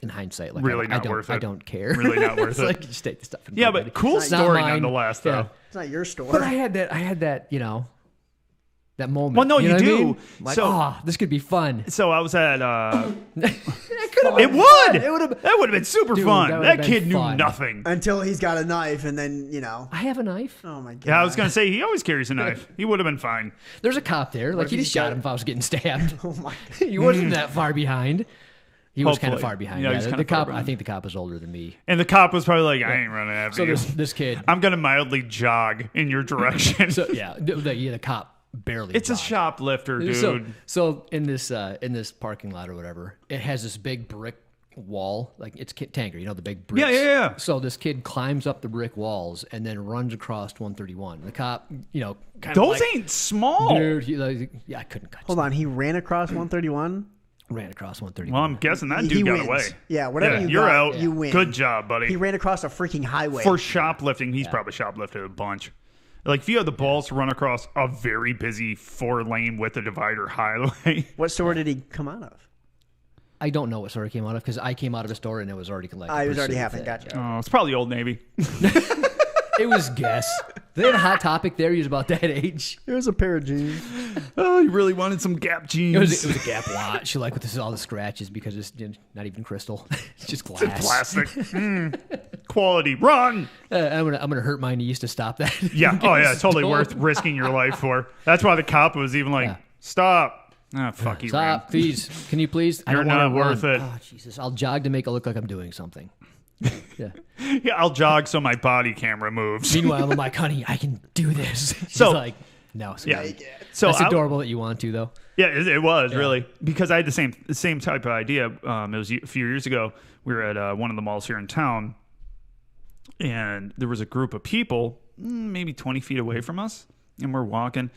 in hindsight, like Really I not don't, worth I it. don't care. Really not worth It's it. like just take the stuff. And Yeah, go, but buddy. cool It's not story mine. nonetheless, though. Yeah. It's not your store. But I had that that moment. Well, no, you know what I do. mean? Like, So- this could be fun. So I was at. It It would. It would have. That would have been super Dude, fun. that That would've kid been knew fun. nothing. Until he's got a knife, and then I have a knife. oh my god. Yeah, I was gonna say he always carries a knife. He would have been fine. There's a cop there. Like if he he's just shot got- him if I was getting stabbed. Oh my god. He wasn't that far behind. He was kind of Hopefully. far behind. Yeah, Yeah, he was the kinda far cop. behind. I think the cop was older than me. And the cop was probably like, "I ain't running after So you. this kid. I'm gonna mildly jog in your direction." So yeah, the cop barely. It's a jogged. shoplifter, dude. So in this parking lot or whatever, it has this big brick wall, like it's tanker, the big bricks. Yeah. So this kid climbs up the brick walls and then runs across 131. The cop, kind of Those like, ain't small. dude. I couldn't cut. Hold on, he ran across 131. Ran across 131. Well, I'm guessing that He dude got wins. away. Yeah, whatever you you're got, out. you win. Good job, buddy. He ran across a freaking highway. For shoplifting, he's probably shoplifted a bunch. Like, if you had the balls to run across a very busy 4-lane with a divider highway. What store did he come out of? I don't know what store it came out of because I came out of a store and it was already collected. I was already half in. Gotcha. Oh, it's probably Old Navy. It was Guess. They had a Hot Topic there. He was about that age. It was a pair of jeans. Oh, you really wanted some Gap jeans. It was a Gap watch. Like with all the scratches because it's not even crystal. It's just glass. Plastic. Quality. Run. I'm gonna hurt my knees to stop that. Yeah. Oh, yeah. It's Totally dull. worth risking your life for. That's why the cop was even like, Yeah. stop. Ah, fuck you, Stop, please. Can you please? I You're don't wanna not worth run. it. Oh, Jesus. I'll jog to make it look like I'm doing something. Yeah. Yeah, I'll jog so my body camera moves. Meanwhile, I'm like, honey, I can do this. She's So- like, no. So Yeah. So that's I- adorable that you want to, though. Yeah, it was really because I had the same type of idea. It was a few years ago. We were at one of the malls here in town, and there was a group of people, maybe 20 feet away from us, and we're walking.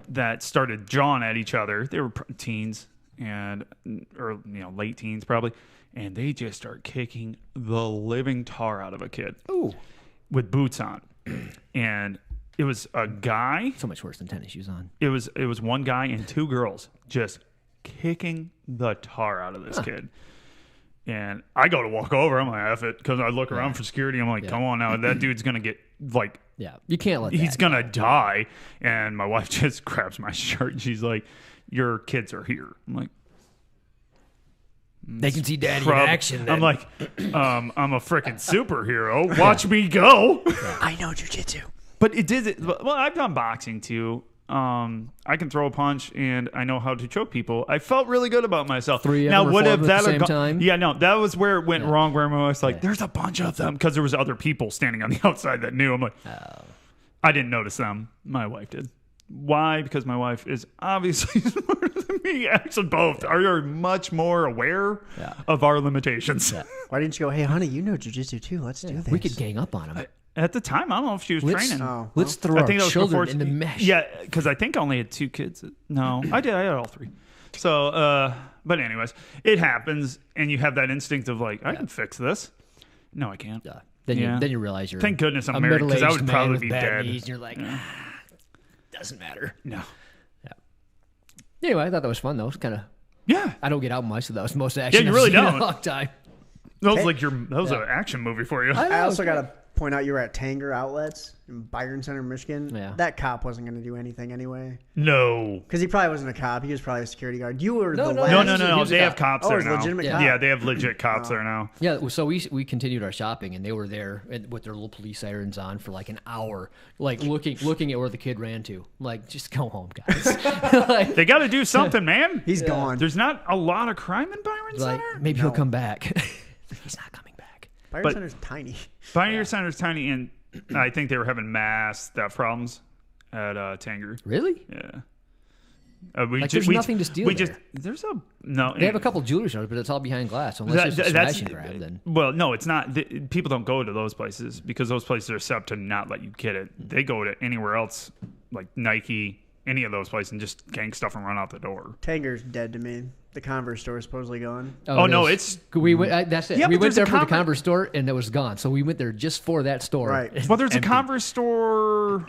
That started jawing at each other. They were teens or late teens probably, and they just start kicking the living tar out of a kid. Ooh. With boots on, and it was a guy. So much worse than tennis shoes on. It was one guy and two girls just kicking the tar out of this kid. And I go to walk over. I'm like, F it. Because I look around for security. I'm like, come on now. That dude's going to get, like, Yeah. You can't let he's that. going to die. And my wife just grabs my shirt and she's like, your kids are here. I'm like, They can see daddy in action. Then. I'm like, I'm a freaking superhero. Watch me go. I know jujitsu. But it did. Well, I've done boxing too. I can throw a punch and I know how to choke people. I felt really good about myself. Three of now, them or what four if of them at that the had same time? Yeah, no, that was where it went wrong. Where I was like, "There's a bunch of them," because there was other people standing on the outside that knew. I'm like, I didn't notice them. My wife did. Why? Because my wife is obviously smarter than me. Actually, both are much more aware of our limitations. Why didn't you go, hey, honey, you know jujitsu too. Let's do this. We could gang up on him. At the time, I don't know if she was training. Oh, Let's throw our children in the mesh. Yeah, because I think I only had 2 kids. No, I did. I had all 3. So, but anyways, it happens, and you have that instinct of like, I can fix this. No, I can't. Then you realize you're Thank goodness I'm a married, 'cause I would middle-aged man probably with be bad dead. knees, and you're like, doesn't matter. No. Anyway, I thought that was fun though. It's kind of Yeah, I don't get out much, so that was the most action you I've really seen in don't. a long time. that was like that was an action movie for you. I also got a point out you were at Tanger Outlets in Byron Center, Michigan. Yeah. That cop wasn't going to do anything anyway. No. Because he probably wasn't a cop. He was probably a security guard. You were No, the no, last. No. He was a They cop. have cops Oh, there it's now. legitimate Yeah. cop. Yeah, they have legit cops there now. Yeah, so we continued our shopping, and they were there with their little police sirens on for like an hour, like looking at where the kid ran to. Like, just go home, guys. Like, They got to do something, man. He's gone. There's not a lot of crime in Byron like Center. maybe he'll come back. He's not coming back. Byron but- Center's tiny. Byron Center's tiny, and I think they were having mass theft problems at Tanger. Really? Yeah. There's nothing to steal there. There's a no. They have a couple jewelry stores, but it's all behind glass. Unless it's a smash and grab, then Well, no, it's not. People don't go to those places because those places are set up to not let you get it. They go to anywhere else, like Nike, any of those places, and just gang stuff and run out the door. Tanger's dead to me. The Converse store is supposedly gone. Oh, no, is. We went. That's it. Yeah, we but went there's a there for the Converse store, and it was gone. So we went there just for that store. Right. Well, there's a Empty. Converse store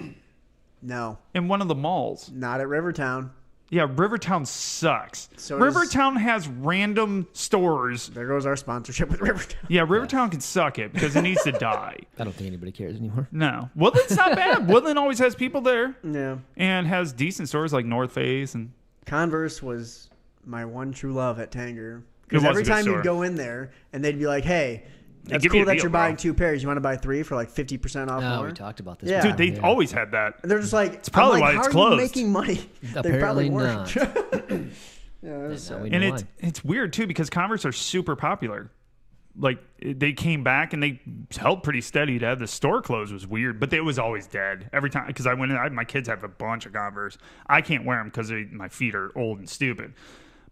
No, in one of the malls. not at Rivertown. Yeah, Rivertown sucks. So does- Rivertown has random stores. There goes our sponsorship with Rivertown. Yeah, Rivertown can suck it because it needs to die. I don't think anybody cares anymore. No. Woodland's not bad. Woodland always has people there Yeah. and has decent stores like North Face and Converse was my one true love at Tanger. It Because was every a good time store. you'd go in there and they'd be like, hey, that's give you cool a that deal, you're bro. buying 2 pairs. You want to buy 3 for like 50% off No, more? we talked about this. Yeah. before, dude, they always had that. And they're just like, it's probably why how it's are closed. you making money? They probably Apparently weren't. not. Yeah, it was Now sad. we know And why. it's weird too because Converse are super popular. Like they came back and they held pretty steady. To have the store closed was weird, but it was always dead every time. Because I went in, my kids have a bunch of Converse. I can't wear them because my feet are old and stupid,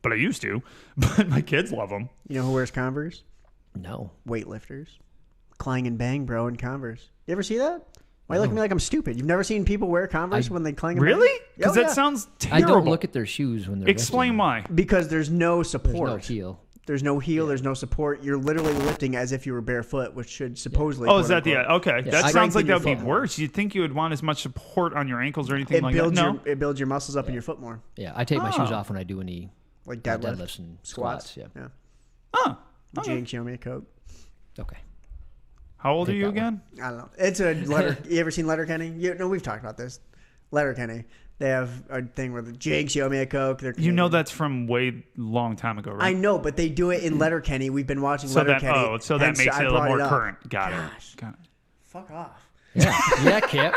but I used to. But my kids love them. You know who wears Converse? No. Weightlifters. Clang and bang, bro, in Converse. You ever see that? Why you look at me like I'm stupid? You've never seen people wear Converse when they clang and Really? bang? Because Oh, that yeah. sounds I terrible. don't look at their shoes when they're Explain lifting. why. Because there's no There's support. no heel. There's no heel. There's no support. You're literally lifting as if you were barefoot, which should supposedly. Oh, is that quote-unquote, okay? That I- sounds like strengthen that would your be foot. worse. You'd think you would want as much support on your ankles or anything It like builds that. No. it builds your muscles up in your foot more, Yeah, I take my shoes Oh. off when I do any like deadlifts and squats. Yeah. Yeah. Oh, okay. Jinx, you owe me a Coke. Okay. How old are Take you that one. again? I don't know. It's a letter. You ever seen Letterkenny? No, we've talked about this. Letterkenny. They have a thing where the Jinx, you owe me a Coke. They're You know that's from way long time ago, right? I know, but they do it in Letterkenny. We've been watching So that Letterkenny. so that hence makes I it a little brought more up. current. Got Gosh. it. Got it. Fuck off. Yeah. Yeah, Kip.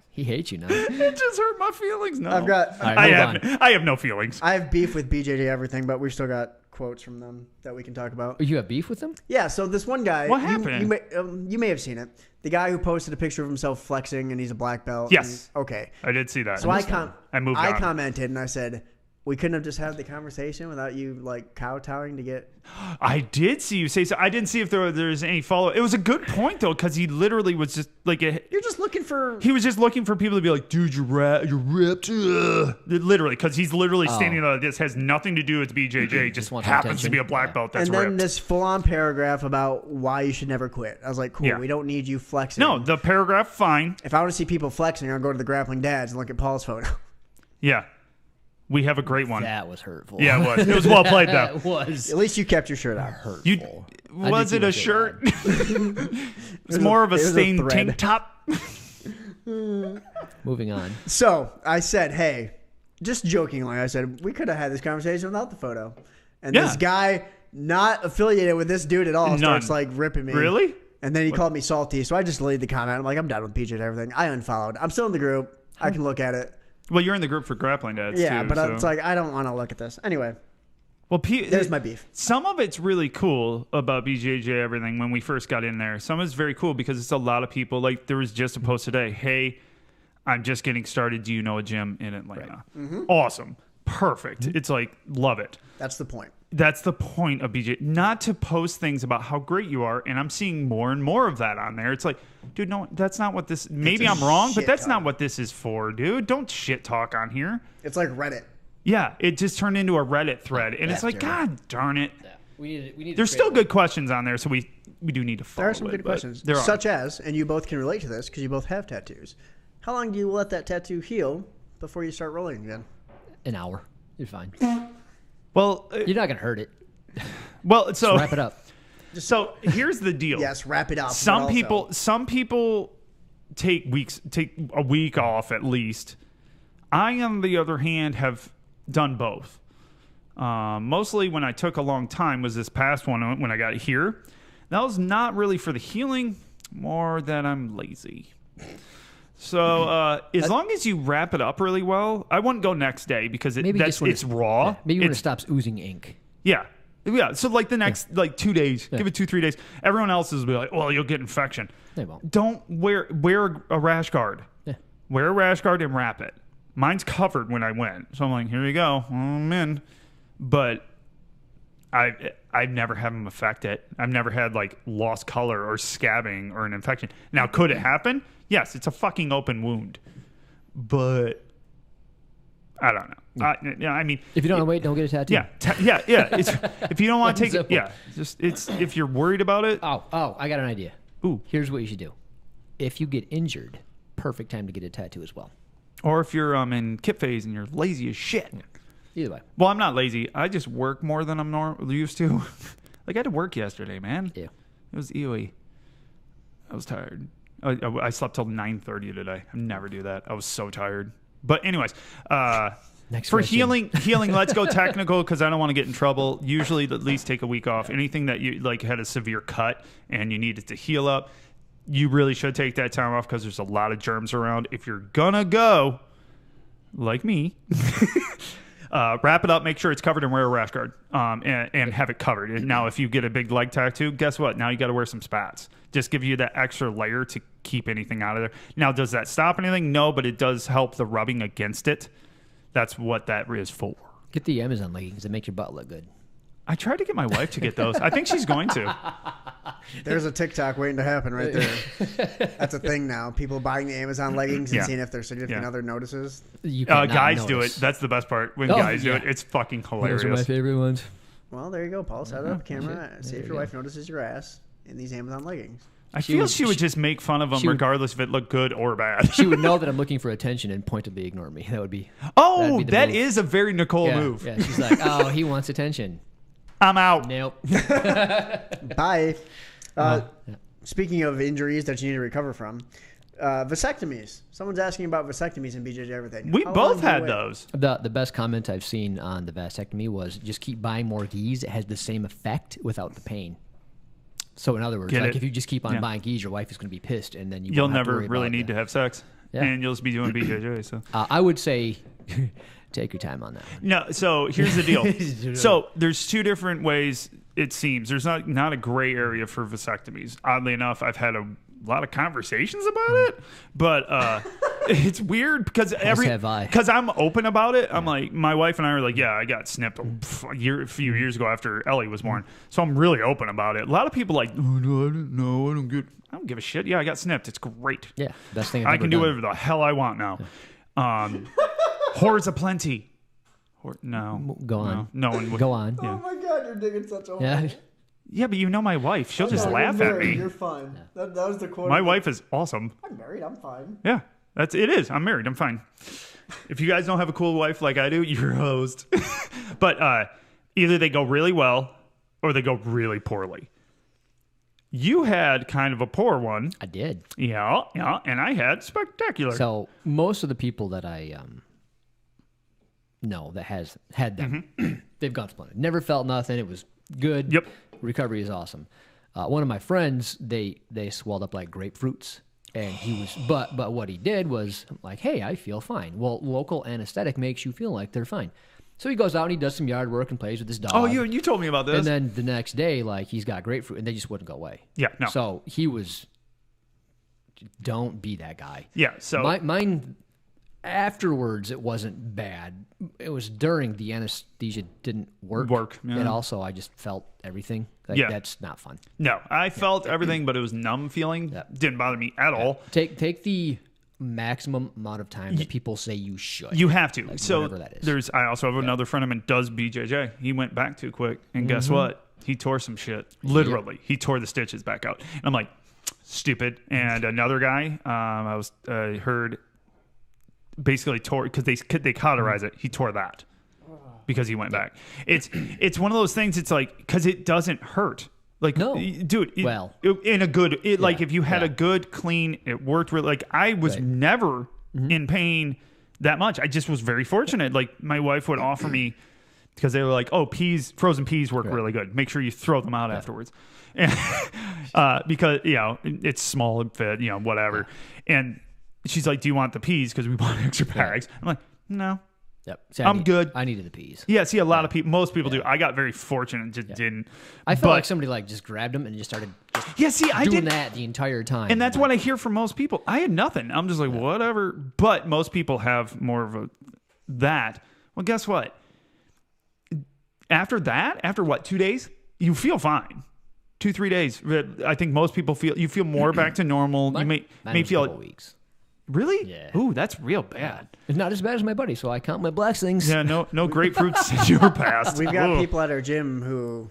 He hates you now. It just hurt my feelings. No, I've got. All right, I move have I have no feelings. I have beef with BJJ everything, but we've still got quotes from them that we can talk about. You have beef with them? Yeah, so this one guy. What you- happened? You may have seen it. The guy who posted a picture of himself flexing and he's a black belt. Yes. Okay. I did see that. So I moved on. commented and I said, we couldn't have just had the conversation without you like kowtowing to get. I did see you say so. I didn't see if there's any follow. It was a good point though, because he literally was just like You're just looking for. he was just looking for people to be like, dude, you're ripped. Ugh. Literally, because he's literally standing there like this, has nothing to do with BJJ, just wants happens to attention. be a black Yeah. belt that's and then ripped. this full-on paragraph about why you should never quit. I was like, cool. Yeah. We don't need you flexing. No, the paragraph, fine. If I want to see people flexing, I'll go to the Grappling Dads and look at Paul's photo. Yeah. We have a great one. That was hurtful. Yeah, it was. It was well played, though. That was At least you kept your shirt out. hurtful. You, I was did it see a what they shirt? It's more of a it was a stained thread. tank top. Moving on. So I said, hey, just jokingly, I said, we could have had this conversation without the photo. And Yeah. this guy, not affiliated with this dude at all, starts like ripping me. Really? And then he called me salty. So I just deleted the comment. I'm like, I'm done with PJ and everything. I unfollowed. I'm still in the group. I can look at it. Well, you're in the group for Grappling Dads, Yeah, too. but so. it's like, I don't want to look at this. Anyway, Well, there's my beef. Some of it's really cool about BJJ everything when we first got in there. Some is very cool because it's a lot of people. Like there was just a post today. Hey, I'm just getting started. Do you know a gym in Atlanta? Awesome. Perfect. It's like, love it. That's the point. That's the point of BJ. Not to post things about how great you are. And I'm seeing more and more of that on there. It's like, dude, no, that's not what this, maybe I'm wrong, but shit that's talk. not what this is for, dude. Don't shit talk on here. It's like Reddit. Yeah, it just turned into a Reddit thread. And it's like, terrible. God darn it. Yeah. We need. There's still good questions on there, so we do need to follow There are some it, good but questions. There are. Such as, and you both can relate to this because you both have tattoos. How long do you let that tattoo heal before you start rolling again? An hour. You're fine. Well, You're not gonna hurt it. well, so Wrap it up. So here's the deal. Yes, wrap it up. Some people take a week off at least. I, on the other hand, have done both. Mostly when I took a long time was this past one when I got here. That was not really for the healing, more that I'm lazy. So as long as you wrap it up really well, I wouldn't go next day because it's raw. Yeah, maybe when it stops oozing ink. Yeah. Yeah. So like the next 2 days, give it 2-3 days. Everyone else is be like, well, you'll get infection. They won't. Don't wear a rash guard. Yeah. Wear a rash guard and wrap it. Mine's covered when I went. So I'm like, here you go. I'm in. But I've never had them affect it. I've never had like lost color or scabbing or an infection. Now, could it happen? Yes, it's a fucking open wound. But I don't know. I mean, if you don't want to wait, don't get a tattoo. Yeah, if you don't want to take it, if you're worried about it. Oh, I got an idea. Ooh. Here's what you should do. If you get injured, perfect time to get a tattoo as well. Or if you're in kip phase and you're lazy as shit. Yeah. Either way. Well, I'm not lazy. I just work more than I'm used to. Like I had to work yesterday, man. Yeah. It was EOE. I was tired. I slept till 9:30 today. I never do that. I was so tired. But anyways, for healing, let's go technical because I don't want to get in trouble. Usually, at least take a week off. Anything that you like had a severe cut and you needed to heal up, you really should take that time off because there's a lot of germs around. If you're gonna go, like me, wrap it up, make sure it's covered, and wear a rash guard, and have it covered. And now, if you get a big leg tattoo, guess what? Now you got to wear some spats. Just give you that extra layer to keep anything out of there. Now, does that stop anything? No, but it does help the rubbing against it. That's what that is for. Get the Amazon leggings. It makes your butt look good. I tried to get my wife to get those. I think she's going to. There's a TikTok waiting to happen right there. That's a thing now. People buying the Amazon leggings and seeing if their significant other notices. Guys do it. That's the best part. When guys do it, it's fucking hilarious. Those are my favorite ones. Well, there you go, Paul. Set up camera. See if your wife notices your ass in these Amazon leggings. I feel she would just make fun of them regardless if it looked good or bad. She would know that I'm looking for attention and pointedly ignore me. That would be. Oh, that is a very Nicole move. Yeah, she's like, oh, he wants attention. I'm out. Nope. Bye. Speaking of injuries that you need to recover from, vasectomies. Someone's asking about vasectomies and BJJ everything. We both had those. The best comment I've seen on the vasectomy was just keep buying more gis. It has the same effect without the pain. So in other words, if you just keep on buying gis, your wife is going to be pissed, and then you'll never really need to have sex, and you'll just be doing BJJ. So I would say. Take your time on that one. No, so here's the deal. So there's two different ways it seems. There's not a gray area for vasectomies. Oddly enough, I've had a lot of conversations about it, but it's weird because I'm open about it. I'm like, my wife and I are like, yeah, I got snipped a few years ago after Ellie was born, so I'm really open about it. A lot of people are like, oh, no, I don't give a shit. Yeah, I got snipped. It's great. Yeah, best thing I can do whatever the hell I want now. Whores aplenty. No. Go on. No one would. Go on. Oh my God, you're digging such a hole. Yeah, but you know my wife. She'll just laugh at me. You're fine. That was the quote. My wife is awesome. I'm married. I'm fine. Yeah, it is. I'm married. I'm fine. If you guys don't have a cool wife like I do, you're a host. But either they go really well or they go really poorly. You had kind of a poor one. I did. Yeah, and I had spectacular. So most of the people that I know that has had them, they've gone splendid. Never felt nothing. It was good. Yep. Recovery is awesome. One of my friends, they swelled up like grapefruits, and he was. But what he did was like, hey, I feel fine. Well, local anesthetic makes you feel like they're fine. So he goes out and he does some yard work and plays with his dog. Oh, you told me about this. And then the next day, like, he's got grapefruit, and they just wouldn't go away. Yeah, no. So he was, don't be that guy. Yeah, so. Mine, afterwards, it wasn't bad. It was during the anesthesia didn't work. Yeah. And also, I just felt everything. Like, that's not fun. No, I felt everything, but it was numb feeling. Yep. Didn't bother me at all. Take the maximum amount of time that people say you should. You have to. Like, so that is. I also have another friend of mine does BJJ. He went back too quick, and guess what? He tore some shit. Literally, he tore the stitches back out. And I'm like, stupid. And another guy, I heard basically tore because they cauterize it. He tore that because he went back. It's one of those things. It's like because it doesn't hurt. Like, No. dude. In a good, like if you had a good, clean, it worked really. Like I was never in pain that much. I just was very fortunate. Like my wife would offer me because they were like, "Oh, frozen peas work really good. Make sure you throw them out afterwards." And, because it's small and fit, whatever. And she's like, "Do you want the peas? Because we bought extra bags." I'm like, "No." Yep. See, I'm good. I needed the peas. Yeah, see, a lot of people, most people do. I got very fortunate and just didn't. I felt like somebody like just grabbed them and just started I doing did that the entire time. And that's what I hear from most people. I had nothing. I'm just like, whatever. But most people have more of that. Well, guess what? After that, after what, 2 days, you feel fine. 2-3 days. I think most people feel more back to normal. You may feel a couple weeks. Really? Yeah. Ooh, that's real bad. It's not as bad as my buddy, so I count my blessings. Yeah, no grapefruits since you were passed. We've got people at our gym who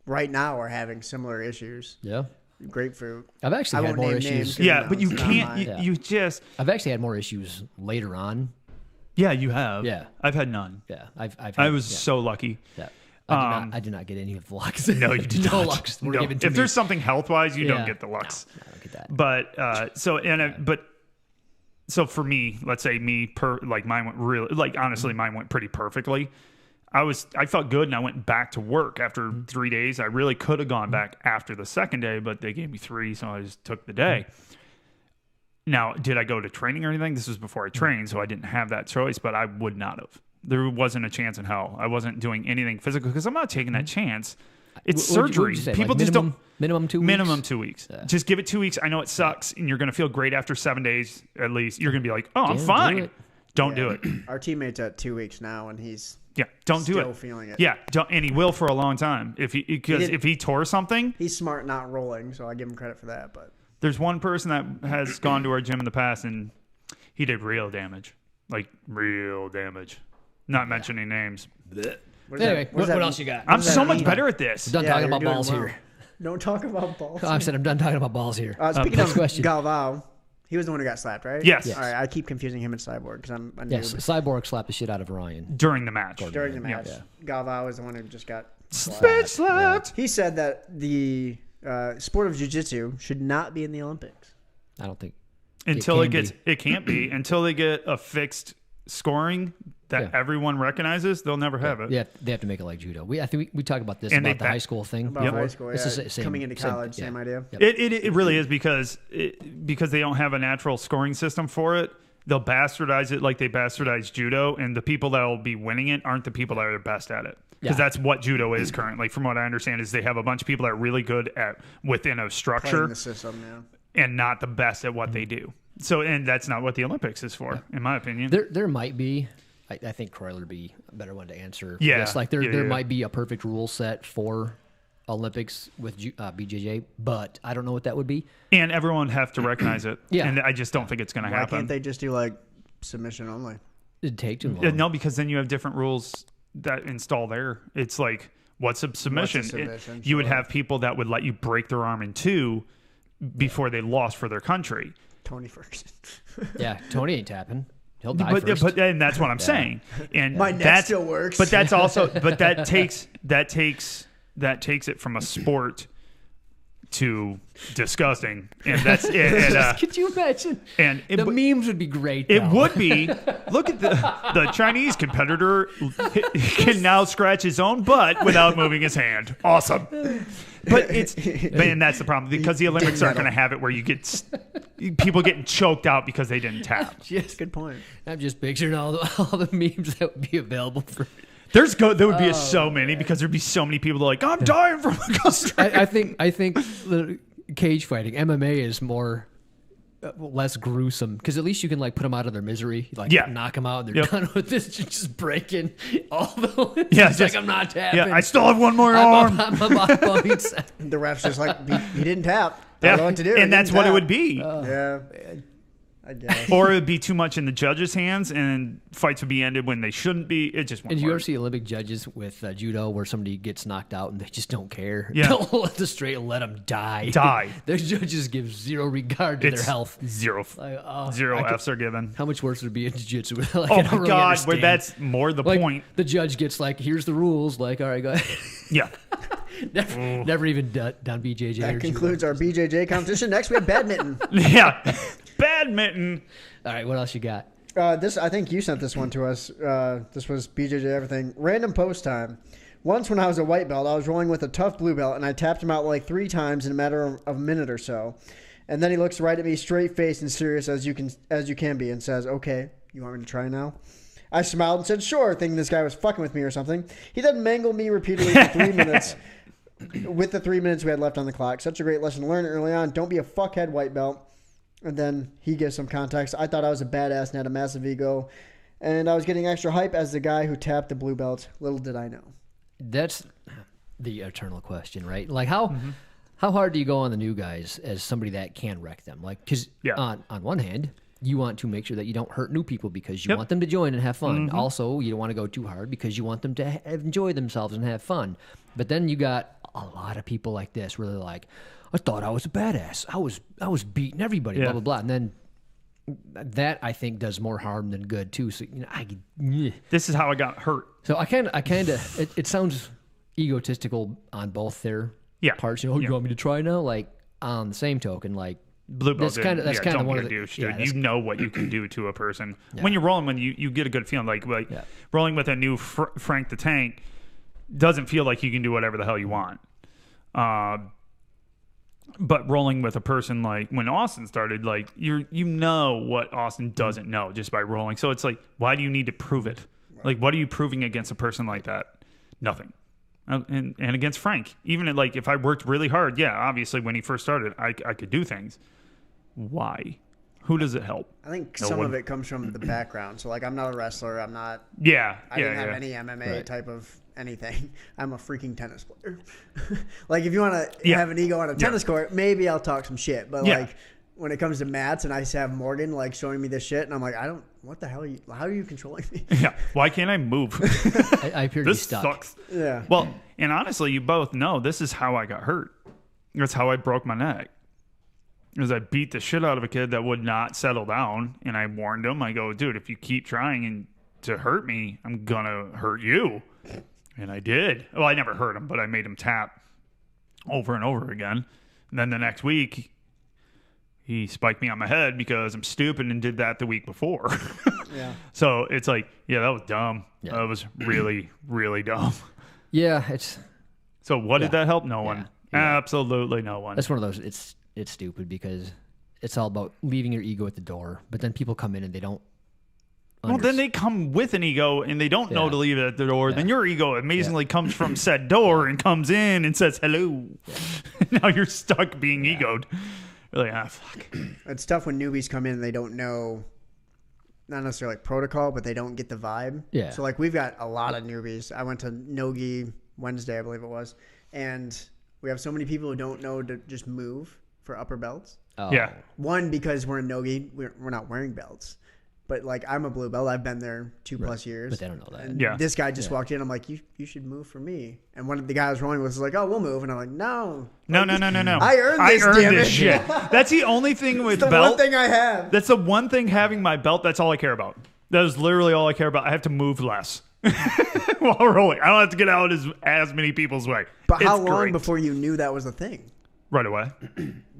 right now are having similar issues. Yeah. Grapefruit. I've actually had more issues. Names, but you can't. You just. I've actually had more issues later on. Yeah, you have. Yeah. I've had none. Yeah. I was so lucky. Yeah. I did not get any of the Lux. No, you did no not. Lux. No. If there's something health wise, you don't get the Lux. No, I don't get that. But so for me, let's say mine went really, like honestly, mine went pretty perfectly. I felt good and I went back to work after 3 days. I really could have gone back after the second day, but they gave me 3, so I just took the day. Now, did I go to training or anything? This was before I trained, so I didn't have that choice, but I would not have. There wasn't a chance in hell. I wasn't doing anything physical because I'm not taking that chance. It's surgery. People like just don't. Minimum 2 weeks? Minimum 2 weeks. Yeah. Just give it 2 weeks. I know it sucks, and you're going to feel great after 7 days at least. You're going to be like, oh, I'm fine. Don't do it. Our teammate's at 2 weeks now, and he's don't do it. Still feeling it. Yeah, and he will for a long time. If he tore something. He's smart not rolling, so I give him credit for that. But there's one person that has gone to our gym in the past, and he did real damage. Like, real damage. Not mentioning names. Anyway, what else you got? I'm so much better at this. I'm done talking about balls here. Don't talk about balls. I said I'm done talking about balls here. Speaking of Galvao, he was the one who got slapped, right? Yes. All right, I keep confusing him and Cyborg because I'm a noob. Yes, Cyborg slapped the shit out of Ryan. During the match. During the match. Yeah. Galvao was the one who just got slapped. Yeah. He said that the sport of jiu-jitsu should not be in the Olympics. I don't think. It can't be until they get a fixed scoring that everyone recognizes. They'll never have it. Yeah, they have to make it like judo. I think we talked about this about the high school thing. About high school, it's the same, coming into college, same idea. Yep. It really is because they don't have a natural scoring system for it. They'll bastardize it like they bastardize judo, and the people that will be winning it aren't the people that are best at it. Because that's what judo is currently. From what I understand, is they have a bunch of people that are really good at within a structure. Playing the system, and not the best at what they do. So, and that's not what the Olympics is for, in my opinion. There might be. I think Croyler would be a better one to answer. Yeah. This. Like there might be a perfect rule set for Olympics with BJJ, but I don't know what that would be. And everyone have to recognize it. Yeah. And I just don't think it's going to happen. Why can't they just do like submission only? It'd take too long. No, because then you have different rules that install there. It's like, what's a submission? You would have people that would let you break their arm in two before they lost for their country. Tony Ferguson. Yeah, Tony ain't tapping. He'll die first. And that's what I'm saying. And my neck still works. But that's also that takes it from a sport to disgusting, and that's it. Could you imagine? And the memes would be great. It would be. Look at the Chinese competitor can now scratch his own butt without moving his hand. Awesome. But that's the problem because the Olympics aren't going to have it where you get people getting choked out because they didn't tap. Good point. I'm just picturing all the memes that would be available for. There would be so many because there'd be so many people that are like, I'm dying from a constriction. I think the cage fighting MMA is less gruesome because at least you can like put them out of their misery, knock them out. And they're done with this, just breaking all the. It's like I'm not tapping. Yeah, I still have one more arm. The ref's just like he didn't tap. I don't know what to do. And that's what it would be. Yeah. I guess. Or it would be too much in the judges' hands, and fights would be ended when they shouldn't be. It just won't And you work. ever see Olympic judges with judo where somebody gets knocked out and they just don't care? Yeah. They'll let the straight and let them die. Their judges give zero regard to their health. Zero Fs are given. How much worse would it be in jiu-jitsu? Oh, my God. Where that's more the point. The judge gets like, here's the rules. Like, all right, go ahead. Yeah. Never even done BJJ. That concludes our BJJ competition. Next, we have badminton. Yeah. Badminton. All right, what else you got? This, I think you sent this one to us. This was BJJ everything. Random post time. Once when I was a white belt, I was rolling with a tough blue belt, and I tapped him out like 3 times in a matter of a minute or so. And then he looks right at me, straight-faced and serious as you can be, and says, "Okay, you want me to try now?" I smiled and said, "Sure," thinking this guy was fucking with me or something. He then mangled me repeatedly for 3 minutes. With the 3 minutes we had left on the clock. Such a great lesson to learn early on. Don't be a fuckhead white belt. And then he gives some context. I thought I was a badass and had a massive ego. And I was getting extra hype as the guy who tapped the blue belt. Little did I know. That's the eternal question, right? Like how hard do you go on the new guys as somebody that can wreck them? Like, because on one hand, you want to make sure that you don't hurt new people because you want them to join and have fun. Also, you don't want to go too hard because you want them to enjoy themselves and have fun. But then you got a lot of people like this where they're like, I thought I was a badass. I was beating everybody, blah, blah, blah. And then that, I think, does more harm than good, too. So, This is how I got hurt. So I kind of, it sounds egotistical on both their parts. You want me to try now? Like, on the same token, like, Blue belt. That's kind of one of the douche, dude. You know what you can do to a person when you're rolling. When you get a good feeling, like rolling with a new Frank the Tank doesn't feel like you can do whatever the hell you want. But rolling with a person like when Austin started, like you know what Austin doesn't know just by rolling. So it's like, why do you need to prove it? Like, what are you proving against a person like that? Nothing. And against Frank, even like if I worked really hard, obviously when he first started, I could do things. Why? Who does it help? I think some of it comes from the background. So like, I'm not a wrestler. I'm not. I didn't have any MMA type of anything. I'm a freaking tennis player. Like, if you want to have an ego on a tennis court, maybe I'll talk some shit. But like, when it comes to mats, and I have Morgan like showing me this shit, and I'm like, what the hell are you? How are you controlling me? Yeah. Why can't I move? I appear to be This stuck. sucks. Yeah. Well, and honestly, you both know this is how I got hurt. That's how I broke my neck. Is I beat the shit out of a kid that would not settle down, and I warned him. I go, dude, if you keep trying to hurt me, I'm gonna hurt you. And I did. Well, I never hurt him, but I made him tap over and over again. And then the next week, he spiked me on my head because I'm stupid and did that the week before. So it's like, that was dumb. That was really, really dumb. Yeah, it's. So what did that help? No one. Absolutely no one. That's one of those. It's stupid because it's all about leaving your ego at the door. But then people come in and they don't. Well, then they come with an ego and they don't know to leave it at the door. Then your ego amazingly comes from said door and comes in and says hello. Now you're stuck being egoed. You're like, fuck. It's tough when newbies come in and they don't know, not necessarily like protocol, but they don't get the vibe. Yeah. So like, we've got a lot of newbies. I went to Nogi Wednesday, I believe it was, and we have so many people who don't know to just move for upper belts. Oh. Yeah. One, because we're in Nogi, we're not wearing belts. But like, I'm a blue belt. I've been there 2+ years. But they don't know that. And this guy just walked in. I'm like, you should move for me. And one of the guys rolling with was like, oh, we'll move. And I'm like, no. No. I earned this shit. That's the only thing with the belt. one thing I have. That's the one thing having my belt. That's all I care about. That is literally all I care about. I have to move less while rolling. I don't have to get out as many people's way. But how long before you knew that was a thing? Right away.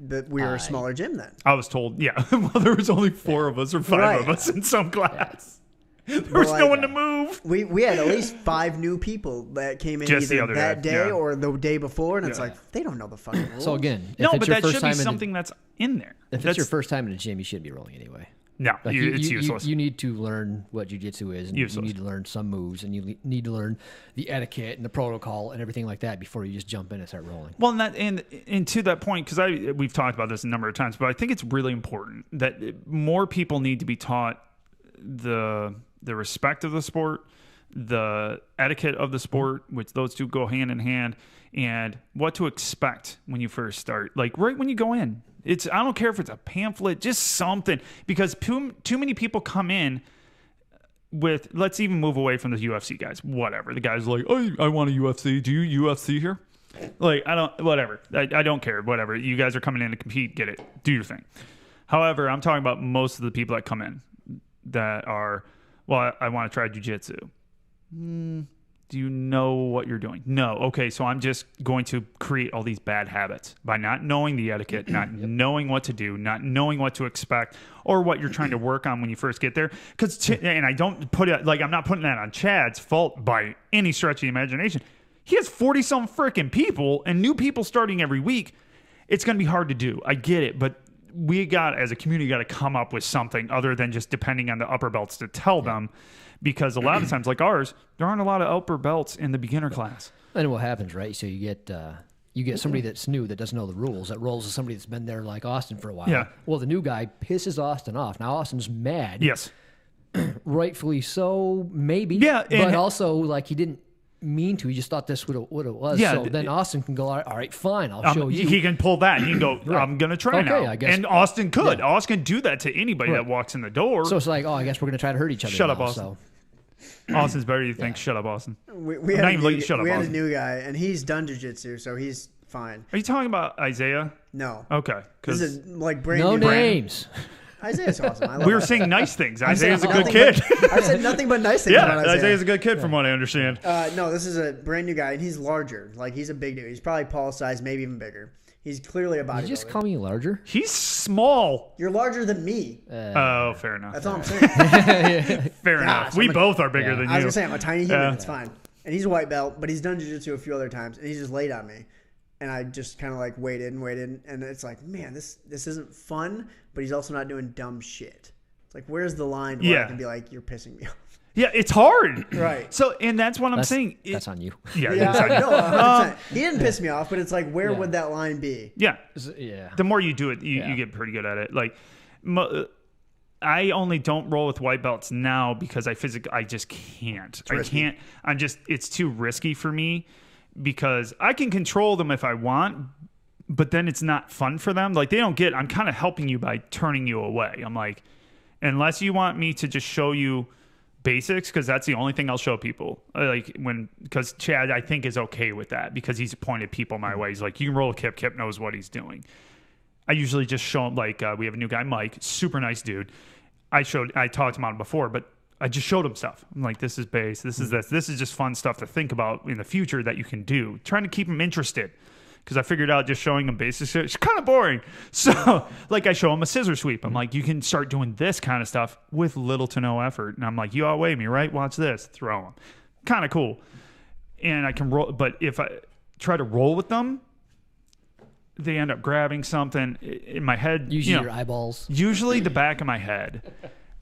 That we were a smaller gym then. I was told, well, there was only 4 of us or 5 of us in some class. There was no one to move. We had at least 5 new people that came in Just either that day or the day before, and it's like, they don't know the fucking rules. So again, No, but that should be something that's in there. If it's your first time in a gym, you shouldn't be rolling anyway. No, Like it's useless. You need to learn what jiu-jitsu is, and you need to learn some moves, and you need to learn the etiquette and the protocol and everything like that before you just jump in and start rolling. Well, and to that point, because we've talked about this a number of times, but I think it's really important that more people need to be taught the respect of the sport, the etiquette of the sport, which those two go hand in hand, and what to expect when you first start. Like right when you go in. I don't care if it's a pamphlet, just something, because too many people come in with, let's even move away from the UFC guys, whatever. The guy's like, oh, I want a UFC. Do you UFC here? Like, whatever. I don't care, whatever. You guys are coming in to compete, get it. Do your thing. However, I'm talking about most of the people that come in that are, well, I want to try jiu-jitsu. Do you know what you're doing? No. Okay, so I'm just going to create all these bad habits by not knowing the etiquette, not knowing what to do, not knowing what to expect, or what you're trying to work on when you first get there. And I don't put it like I'm not putting that on Chad's fault by any stretch of the imagination. He has 40-some freaking people and new people starting every week. It's going to be hard to do. I get it, but we got, as a community, got to come up with something other than just depending on the upper belts to tell them. Because a lot of times, like ours, there aren't a lot of upper belts in the beginner class. And what happens, right? So you get somebody that's new that doesn't know the rules. That rolls to somebody that's been there like Austin for a while. Yeah. Well, the new guy pisses Austin off. Now Austin's mad. Yes. Rightfully so, maybe. Yeah. But also, like, he didn't mean to. He just thought this what it was. Yeah, so then Austin can go, all right, fine, I'll show you. He can pull that. He can go, I'm going to try Okay, now. I guess. And Austin could. Yeah. Austin can do that to anybody that walks in the door. So it's like, oh, I guess we're going to try to hurt each other. Shut up, now, Austin. So. Austin's better, you think. Shut up, Austin. We had, Shut up, we had a Austin. new guy, and he's done jiu-jitsu, so he's fine. Are you talking about Isaiah? No. Okay. This is like brand No new. names. Isaiah's awesome. I love We were Isaiah. saying nice things. I'm saying Isaiah's a good nothing kid. I said nothing but nice things about Yeah, Isaiah. Isaiah's a good kid from what I understand. No, this is a brand new guy, and he's larger. Like, he's a big dude. He's probably Paul's size, maybe even bigger. He's clearly a bodybuilder. Did you just call me larger? He's small. You're larger than me. Oh, fair enough. That's all I'm saying. Fair enough. We both are bigger than you. I was going to say, I'm a tiny human. Yeah. It's fine. And he's a white belt, but he's done jiu-jitsu a few other times, and he's just laid on me. And I just kind of like waited, and it's like, man, this isn't fun, but he's also not doing dumb shit. It's like, where's the line where I can be like, you're pissing me off? Yeah, it's hard. Right. So, and that's what I'm saying. That's on you. Yeah, Yeah, it's on you. no, 100%. He didn't piss me off, but it's like, where Yeah. would that line be? Yeah. Yeah. The more you do it, you get pretty good at it. Like, I only don't roll with white belts now because I just can't. I can't. It's too risky for me because I can control them if I want, but then it's not fun for them. Like, they don't get, I'm kind of helping you by turning you away. I'm like, unless you want me to just show you basics, because that's the only thing I'll show people. Because Chad, I think, is okay with that because he's pointed people my way. He's like, you can roll a kip. Kip knows what he's doing. I usually just show him, like, we have a new guy, Mike, super nice dude. I talked about him before, but I just showed him stuff. I'm like, this is base, this is this. This is just fun stuff to think about in the future that you can do. Trying to keep him interested. Because I figured out just showing him basics, it's kind of boring. So, like, I show him a scissor sweep. I'm like, you can start doing this kind of stuff with little to no effort. And I'm like, you outweigh me, right? Watch this. Throw him. Kind of cool. And I can roll. But if I try to roll with them, they end up grabbing something in my head. Usually your eyeballs. Usually the back of my head.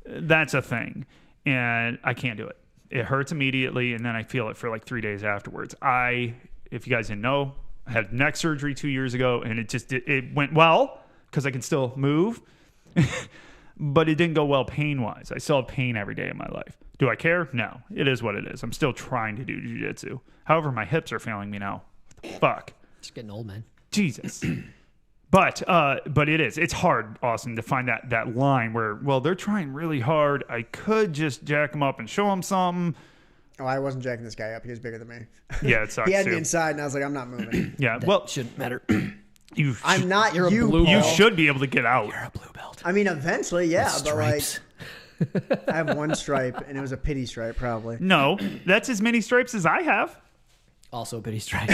That's a thing. And I can't do it. It hurts immediately, and then I feel it for like 3 days afterwards. If you guys didn't know, I had neck surgery 2 years ago, and it went well because I can still move. But it didn't go well pain-wise. I still have pain every day of my life. Do I care? No. It is what it is. I'm still trying to do jiu-jitsu. However, my hips are failing me now. What the fuck? It's getting old, man. Jesus. But it is. It's hard, Austin, to find that line where, well, they're trying really hard. I could just jack them up and show them something. Oh, I wasn't jacking this guy up. He was bigger than me. Yeah, it sucks. He had too. me inside, and I was like, I'm not moving. Yeah, That well, shouldn't matter. I'm not You're a you. blue you belt. should be able to get out. You're a blue belt. I mean, eventually, yeah, With but like, stripes. I have one stripe, and it was a pity stripe, probably. No, that's as many stripes as I have. Also a pity stripe.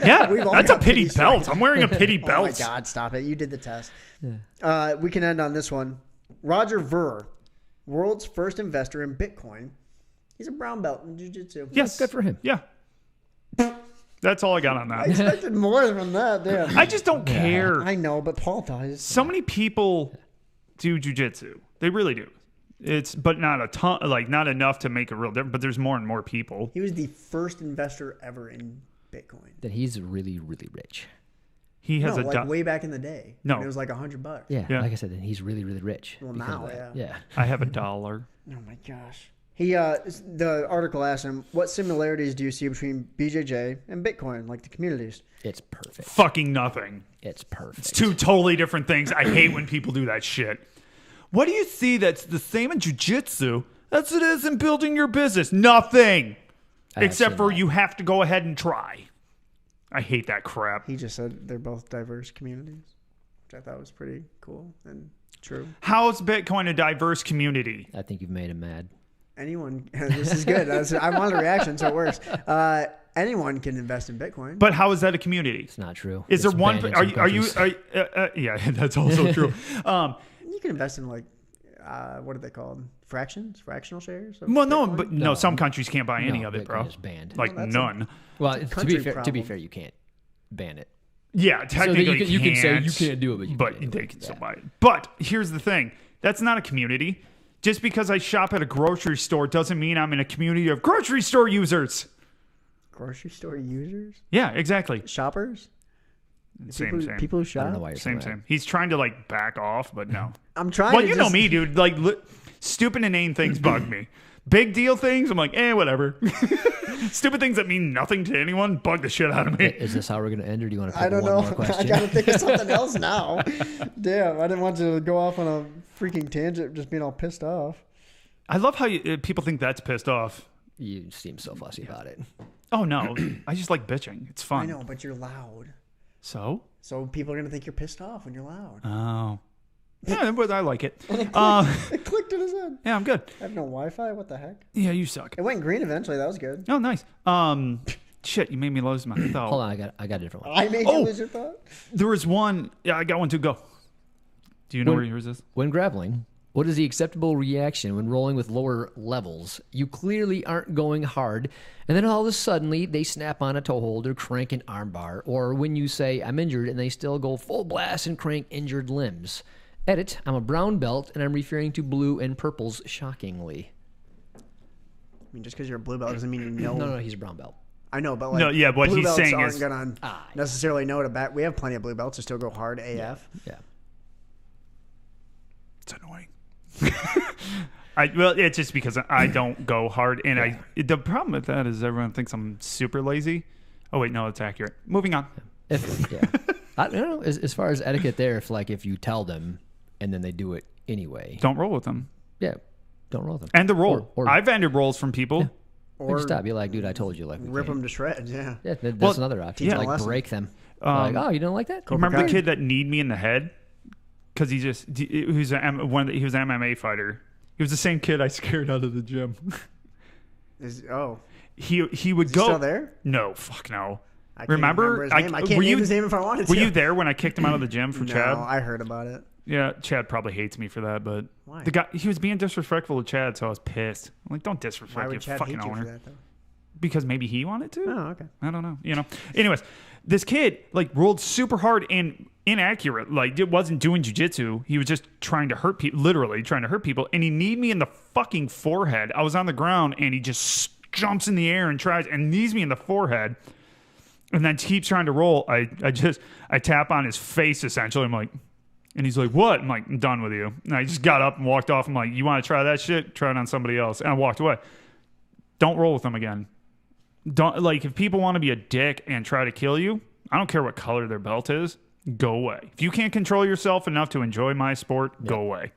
Yeah, We've all that's a got pity pity belt. stripes. I'm wearing a pity Oh belt. my God, stop it. You did the test. We can end on this one. Roger Ver, world's first investor in Bitcoin. He's a brown belt in jiu-jitsu. Yes, Good for him. Yeah, that's all I got on I that. expected more than that, damn. I just don't care. I know, but Paul does. So many people do jujitsu. They really do. But not a ton, like not enough to make a real difference. But there's more and more people. He was the first investor ever in Bitcoin. That he's really, really rich. He has No, a like way back in the day. No. when it was like $100. Yeah, Yeah. like I said, then he's really, really rich. Well, because now, of that. yeah. I have $1. Oh my gosh. The article asked him, what similarities do you see between BJJ and Bitcoin, like the communities? It's perfect. Fucking nothing. It's perfect. It's two totally different things. I hate when people do that shit. What do you see that's the same in jiu-jitsu as it is in building your business? Nothing. Except for you have to go ahead and try. I hate that crap. He just said they're both diverse communities, which I thought was pretty cool and true. How is Bitcoin a diverse community? I think you've made him mad. Anyone, this is good. I wanted a reaction, so it works. Anyone can invest in Bitcoin. But how is that a community? It's not true. Is It's there one? banned in Are some you? countries. Yeah, that's also true. You can invest in like, what are they called? Fractional shares? of Well, no, Bitcoin? but no, some countries can't buy any No, of it, bro. Bitcoin is banned. Like Well, that's none. Well, to country be problem. fair, you can't ban it. Yeah, So that technically you can say you can't do it, but you can do they it. can still Yeah. buy it. But here's the thing: that's not a community. Just because I shop at a grocery store doesn't mean I'm in a community of grocery store users. Grocery store users? Yeah, exactly. Shoppers? Same. People who I shop? don't know why you're saying that. Same. He's trying to like back off, but no. I'm trying Well, to you know just- me, dude. Like stupid inane things bug me. Big deal things, I'm like, whatever. Stupid things that mean nothing to anyone bug the shit out of me. Is this how we're going to end, or do you want to I pick don't one know. more I question? gotta think of something else now. Damn, I didn't want to go off on a freaking tangent, just being all pissed off. I love how people think that's pissed off. You seem so fussy about it. Oh, no. I just like bitching. It's fun. I know, but you're loud. So? So people are gonna think you're pissed off when you're loud. Oh. Yeah, but I like it. It clicked in his head. Yeah, I'm good. I have no Wi-Fi. What the heck? Yeah, you suck. It went green eventually. That was good. Oh, nice. Shit, you made me lose my thought. Hold on, I got a different one. I made you lose your thought. There was one. Yeah, I got one too. Go. Do you know where yours is? When grappling, what is the acceptable reaction when rolling with lower levels? You clearly aren't going hard, and then all of a sudden they snap on a toe hold or crank an arm bar, or when you say, I'm injured, and they still go full blast and crank injured limbs. Edit, I'm a brown belt, and I'm referring to blue and purples shockingly. I mean, just because you're a blue belt doesn't mean you know. No, he's a brown belt. I know, but like, No, yeah, what blue he's belts saying aren't is- gonna necessarily know to bat. We have plenty of blue belts who still go hard AF. Yeah. It's annoying. Well, it's just because I don't go hard, and the problem with that is everyone thinks I'm super lazy. Oh wait, no, it's accurate. Moving on. I don't know. As far as etiquette there, if you tell them and then they do it anyway. Don't roll with them. Yeah. Don't roll them. And the roll. Or- I've ended rolls from people. Or Just stop. Be like, dude, I told you. Like, we rip can't. them to shreds. Yeah. Yeah, that's Well, another option. teach them a Like lesson. break them. Like, oh, you don't like that? You remember the Kai? kid that kneed me in the head? Because he was an MMA fighter. He was the same kid I scared out of the gym. He would Is he go. still there? No, fuck no. I can't Remember? his name. I can't name his name if I wanted to. Were you there when I kicked him out of the gym for No, Chad? I heard about it. Yeah, Chad probably hates me for that, but Why? the guy, he was being disrespectful to Chad, so I was pissed. I'm like, don't disrespect Why your would Chad fucking hate you owner. for that, though? Because maybe he wanted to. Oh, okay. I don't know. Anyways, this kid rolled super hard and inaccurate. Like, it wasn't doing jujitsu. He was just trying to hurt people, literally trying to hurt people. And he kneed me in the fucking forehead. I was on the ground and he just jumps in the air and tries and knees me in the forehead. And then keeps trying to roll. I tap on his face essentially. I'm like, and he's like, what? I'm like, I'm done with you. And I just got up and walked off. I'm like, you want to try that shit? Try it on somebody else. And I walked away. Don't roll with them again. Don't if people want to be a dick and try to kill you, I don't care what color their belt is, go away. If you can't control yourself enough to enjoy my sport, go away.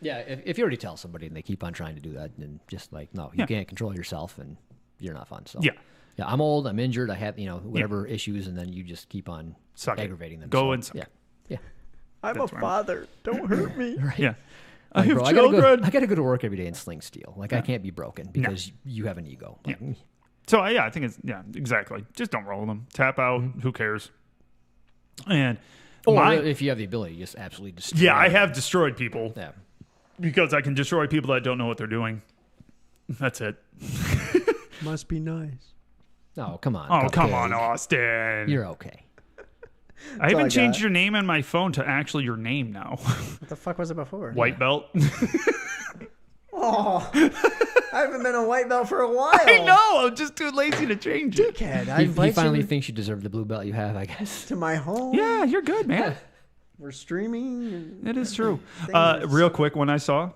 Yeah, if you already tell somebody and they keep on trying to do that, then just no, you can't control yourself and you're not fun. So Yeah. Yeah, I'm old, I'm injured, I have, whatever issues, and then you just keep on Suck it. aggravating them. Go and suck yeah. it. Yeah. I'm That's a right. father. Don't hurt me. Right. Yeah. Like, I have bro, children. I gotta go to work every day and sling steel. Like I can't be broken because you have an ego. Like, Yeah. So I think it's exactly. Just don't roll with them. Tap out. Who cares? And or if you have the ability, just absolutely destroy. I them. have destroyed people Yeah. because I can destroy people that don't know what they're doing. That's it. Must be nice. No, come on. Oh, come Cupcake. on, Austin. You're okay. I even all I changed got. your name on my phone to actually your name now. What the fuck was it before? White belt. Oh, I haven't been a white belt for a while. I know. I'm just too lazy to change it. Dickhead. I He invite finally you thinks you deserve the blue belt you have, I guess. to my home. Yeah, you're good, man. We're streaming. It is true. are Real quick, when I saw,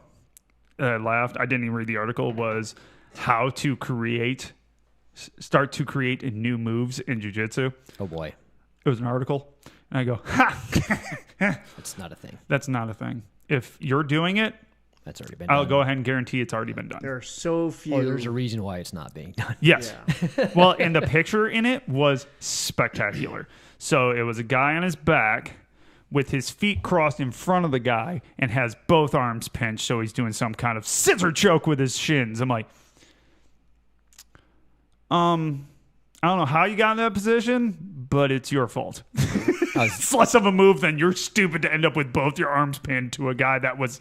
I laughed. I didn't even read the article. Was how to start to create new moves in jiu-jitsu. Oh boy, It was an article, and I go, ha! it's not a thing. That's not a thing. If you're doing it, That's already been I'll done. go ahead and guarantee it's already been done. There are so few. Or there's a reason why it's not being done. Yes. Yeah. Well, and the picture in it was spectacular. So it was a guy on his back with his feet crossed in front of the guy and has both arms pinched, so he's doing some kind of scissor choke with his shins. I'm like, I don't know how you got in that position, but it's your fault. It's less of a move than you're stupid to end up with both your arms pinned to a guy that was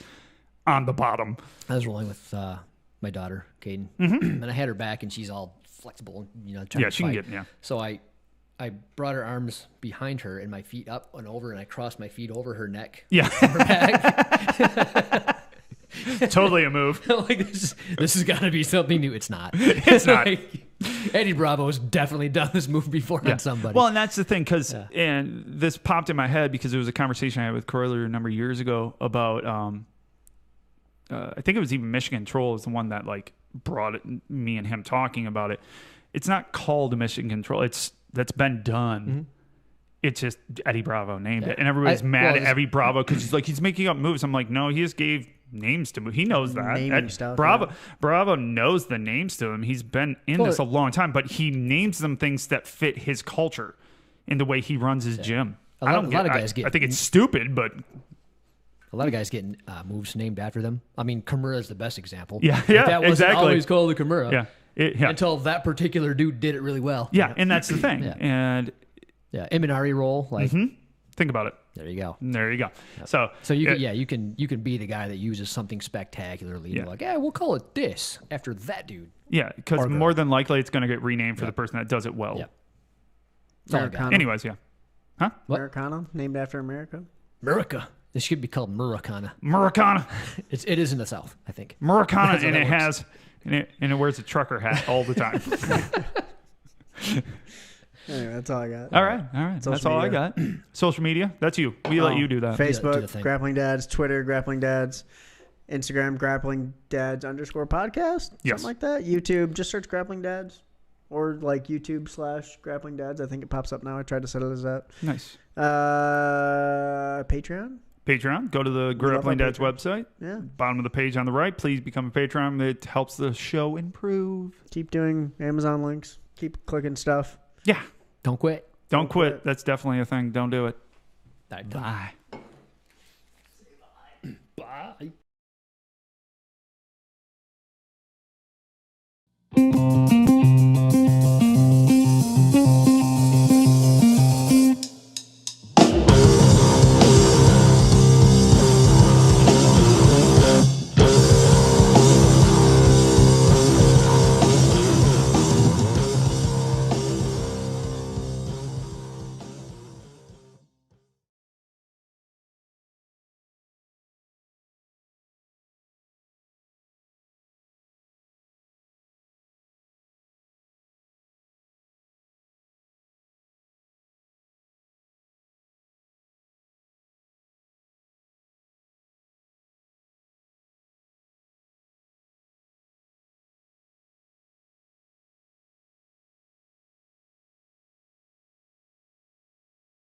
on the bottom. I was rolling with my daughter, Caden, and I had her back, and she's all flexible, trying to She can fight. get, So I brought her arms behind her and my feet up and over, and I crossed my feet over her neck. Yeah. Her back. Totally a move. Like this has got to be something new. It's not. It's not. Eddie Bravo's definitely done this move before on somebody. Well, and that's the thing, and this popped in my head because there was a conversation I had with Corler a number of years ago about, I think it was even Michigan Control is the one that like brought it, me and him talking about it. It's not called Michigan Control. That's been done. Mm-hmm. It's just Eddie Bravo named it, and everybody's mad at Eddie Bravo because he's making up moves. I'm like, no, he just gave names to move. He knows that. Bravo knows the names to him. He's been in this a long time, but he names them things that fit his culture in the way he runs his gym. A lot of guys I think it's stupid, but a lot of guys get moves named after them. I mean, Kimura is the best example. Yeah, that wasn't exactly. always called the Kimura. Yeah. Until that particular dude did it really well. Yeah, and that's the thing. And Imanari roll, like think about it. There you go. There you go. Yep. So you can be the guy that uses something spectacularly. You're like, we'll call it this after that dude. Yeah, because more than likely it's going to get renamed for the person that does it well. Yep. Americana. Anyways, Huh? What? Americana, named after America. Murica. This should be called Muricana. Muricana. It is in the South, I think. Muricana, and it wears a trucker hat all the time. Anyway, that's all I got. All right. That's all I got. Social media, that's you. We let you do that. Facebook, Grappling Dads, Twitter, Grappling Dads, Instagram, Grappling Dads _podcast, something like that. YouTube, just search Grappling Dads, or like YouTube/Grappling Dads. I think it pops up now. I tried to set it as that. Nice. Patreon. Go to the Grappling Dads website. Yeah. Bottom of the page on the right. Please become a Patreon. It helps the show improve. Keep doing Amazon links. Keep clicking stuff. Yeah. Don't quit. Don't quit. That's definitely a thing. Don't do it. Bye.